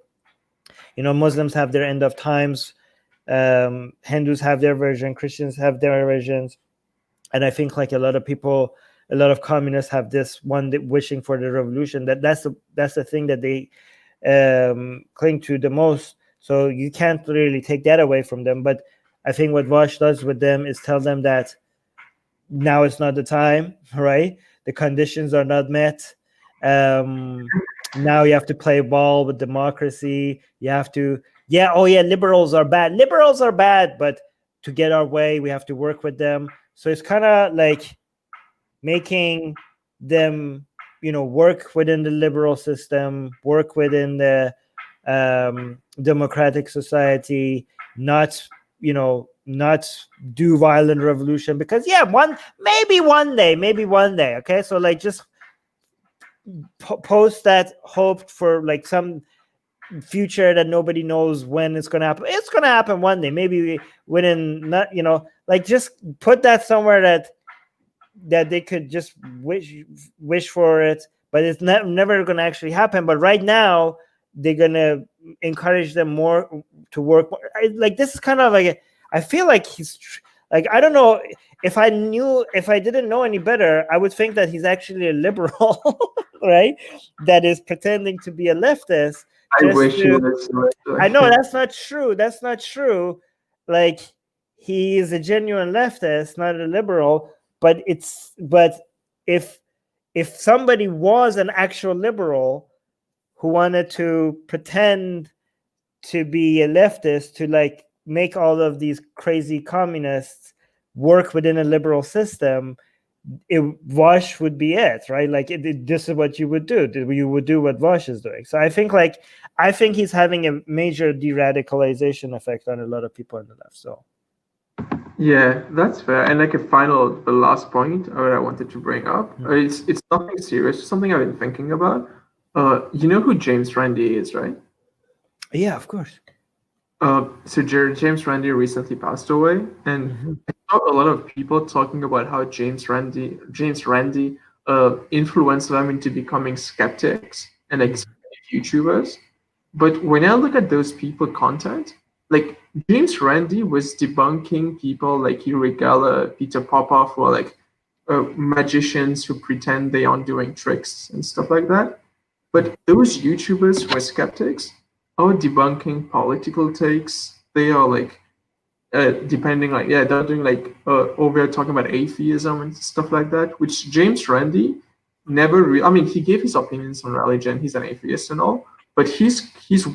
Muslims have their end of times, Hindus have their version, Christians have their versions, and I think like a lot of communists have this one wishing for the revolution. That's the thing that they cling to the most. So you can't really take that away from them. But I think what Vosh does with them is tell them that now it's not the time, right? The conditions are not met. Now you have to play ball with democracy. You have to, liberals are bad, but to get our way, we have to work with them. So it's kind of like making them, work within the liberal system, work within the democratic society, not do violent revolution, because maybe one day. Okay, so like just post that hope for like some future that nobody knows when it's going to happen. It's going to happen one day, maybe within not, like just put that somewhere that they could just wish for it, but it's never going to actually happen. But right now they're going to encourage them more to work. Like this is kind of like, I feel like he's like, I don't know, if I didn't know any better, I would think that he's actually a liberal, right? That is pretending to be a leftist. I wish he was. I know that's not true. That's not true. Like he is a genuine leftist, not a liberal. But if somebody was an actual liberal who wanted to pretend to be a leftist, to like make all of these crazy communists work within a liberal system, Vosh would be it, right? Like this is what you would do. You would do what Vosh is doing. So I think he's having a major de-radicalization effect on a lot of people on the left. So yeah, that's fair. And like the last point I wanted to bring up, it's nothing serious, it's something I've been thinking about. You know who James Randi is, right? Yeah, of course. So James Randi recently passed away, and I saw a lot of people talking about how James Randi influenced them into becoming skeptics and like YouTubers. But when I look at those people content, like James Randi was debunking people like Yuri Geller, Peter Popoff, or like magicians who pretend they aren't doing tricks and stuff like that. But those YouTubers who are skeptics are debunking political takes. They are like depending, like they're doing like over talking about atheism and stuff like that, which James Randi never I mean, he gave his opinions on religion, he's an atheist and all, but his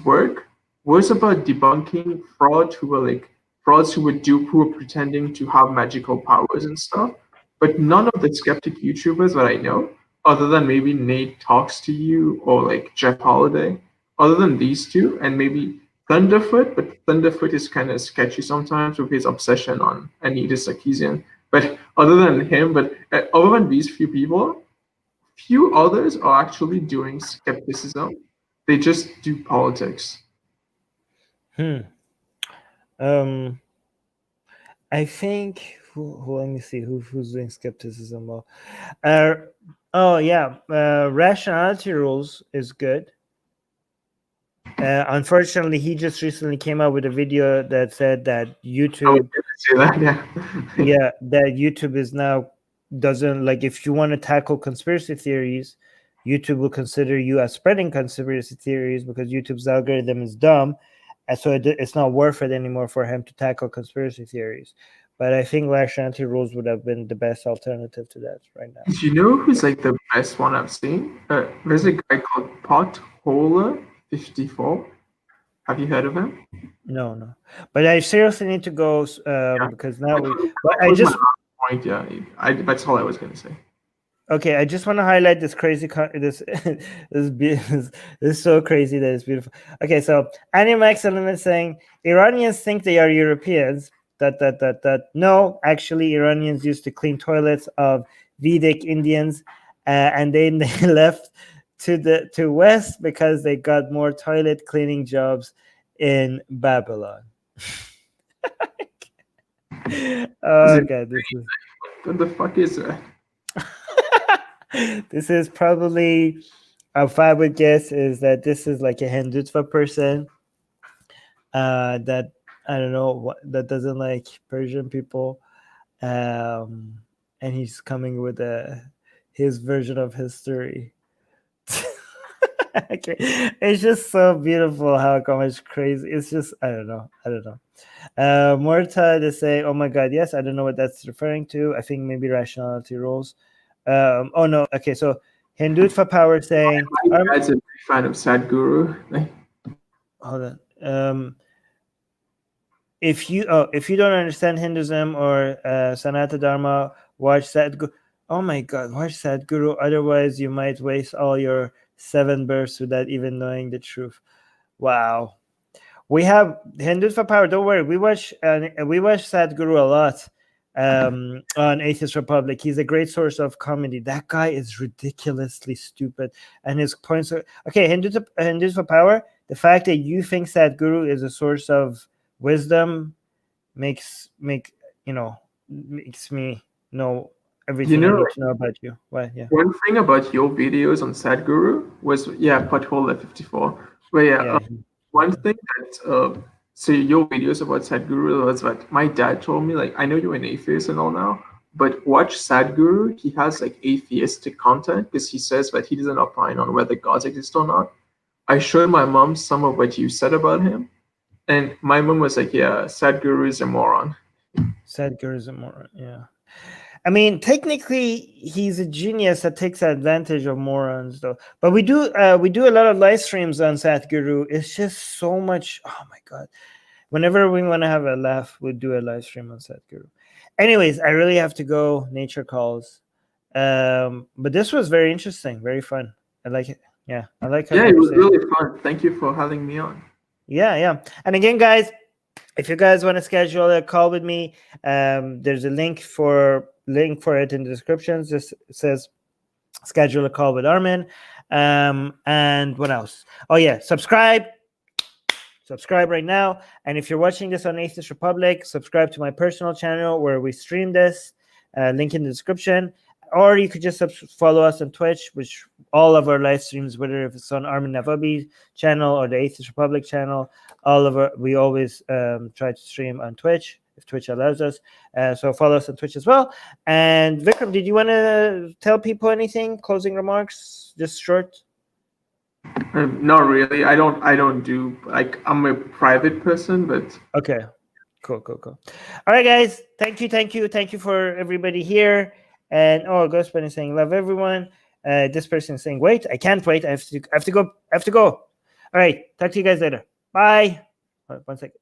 work was about debunking frauds who were pretending to have magical powers and stuff. But none of the skeptic YouTubers that I know, other than maybe Nate Talks to You or like Jeff Holiday, other than these two, and maybe Thunderfoot, but Thunderfoot is kind of sketchy sometimes with his obsession on Anita Sarkeesian. But other than him, other than these few people, few others are actually doing skepticism. They just do politics. I think let me see who's doing skepticism well. Rationality Rules is good. Unfortunately, he just recently came out with a video that said that YouTube, say that, yeah, that YouTube is now doesn't like if you want to tackle conspiracy theories, YouTube will consider you as spreading conspiracy theories because YouTube's algorithm is dumb, and so it's not worth it anymore for him to tackle conspiracy theories. But I think Rationality Rules would have been the best alternative to that right now. Do you know who's like the best one I've seen? There's a guy called Potholer54. Have you heard of him? No. But I seriously need to go because now that's all I was going to say. Okay, I just want to highlight this crazy. This is so crazy that it's beautiful. Okay, so Animax Element saying Iranians think they are Europeans. No, actually, Iranians used to clean toilets of Vedic Indians, and then they left to West because they got more toilet cleaning jobs in Babylon. Oh god, this is what the fuck is that? This is probably, if I would guess, is that this is like a Hindutva person that I don't know that doesn't like Persian people, and he's coming with his version of history. Okay, it's just so beautiful how much crazy. It's just I don't know. Morta to say, oh my god, yes, I don't know what that's referring to. I think maybe Rationality Rules. Oh no, okay, so Hindutva Power saying my dad's a big fan of Sadhguru. Hold on. If you don't understand Hinduism or Sanatana Dharma, watch Sadhguru. Oh my god, watch Sadhguru, otherwise you might waste all your 7 births without even knowing the truth. Wow. We have Hindutva Power. Don't worry, we watch Sadhguru a lot on Atheist Republic. He's a great source of comedy. That guy is ridiculously stupid, and his points are okay. Hindutva Power. The fact that you think Sadhguru is a source of wisdom makes me know everything I need to know about you. What? Yeah. One thing about your videos on Sadhguru was Potholer54. Where one thing that so your videos about Sadhguru was that my dad told me, like, I know you're an atheist and all now, but watch Sadhguru. He has like atheistic content because he says that he doesn't opine on whether gods exist or not. I showed my mom some of what you said about him, and my mom was like, yeah, Sadhguru is a moron. Sadhguru is a moron, yeah. I mean, technically, he's a genius that takes advantage of morons, though. But we do a lot of live streams on Sadhguru. It's just so much. Oh my god! Whenever we want to have a laugh, we'll do a live stream on Sadhguru. Anyways, I really have to go. Nature calls. But this was very interesting, very fun. I like it. Yeah, I like. Yeah, it was really fun. Thank you for having me on. Yeah. And again, guys, if you guys want to schedule a call with me, there's a link for it in the description. Just says schedule a call with Armin. And what else? Oh yeah, subscribe right now. And if you're watching this on Atheist Republic, subscribe to my personal channel where we stream this. Link in the description. Or you could just follow us on Twitch, which all of our live streams, whether if it's on Armin Navabi channel or the Atheist Republic channel, we always try to stream on Twitch if Twitch allows us. So follow us on Twitch as well. And Vikram, did you want to tell people anything? Closing remarks, just short. Not really. I don't do, like, I'm a private person, but okay, cool. All right, guys, thank you for everybody here. And Ghostman is saying love everyone. This person is saying wait, I can't wait. I have to go. All right, talk to you guys later. Bye. Hold on, 1 second.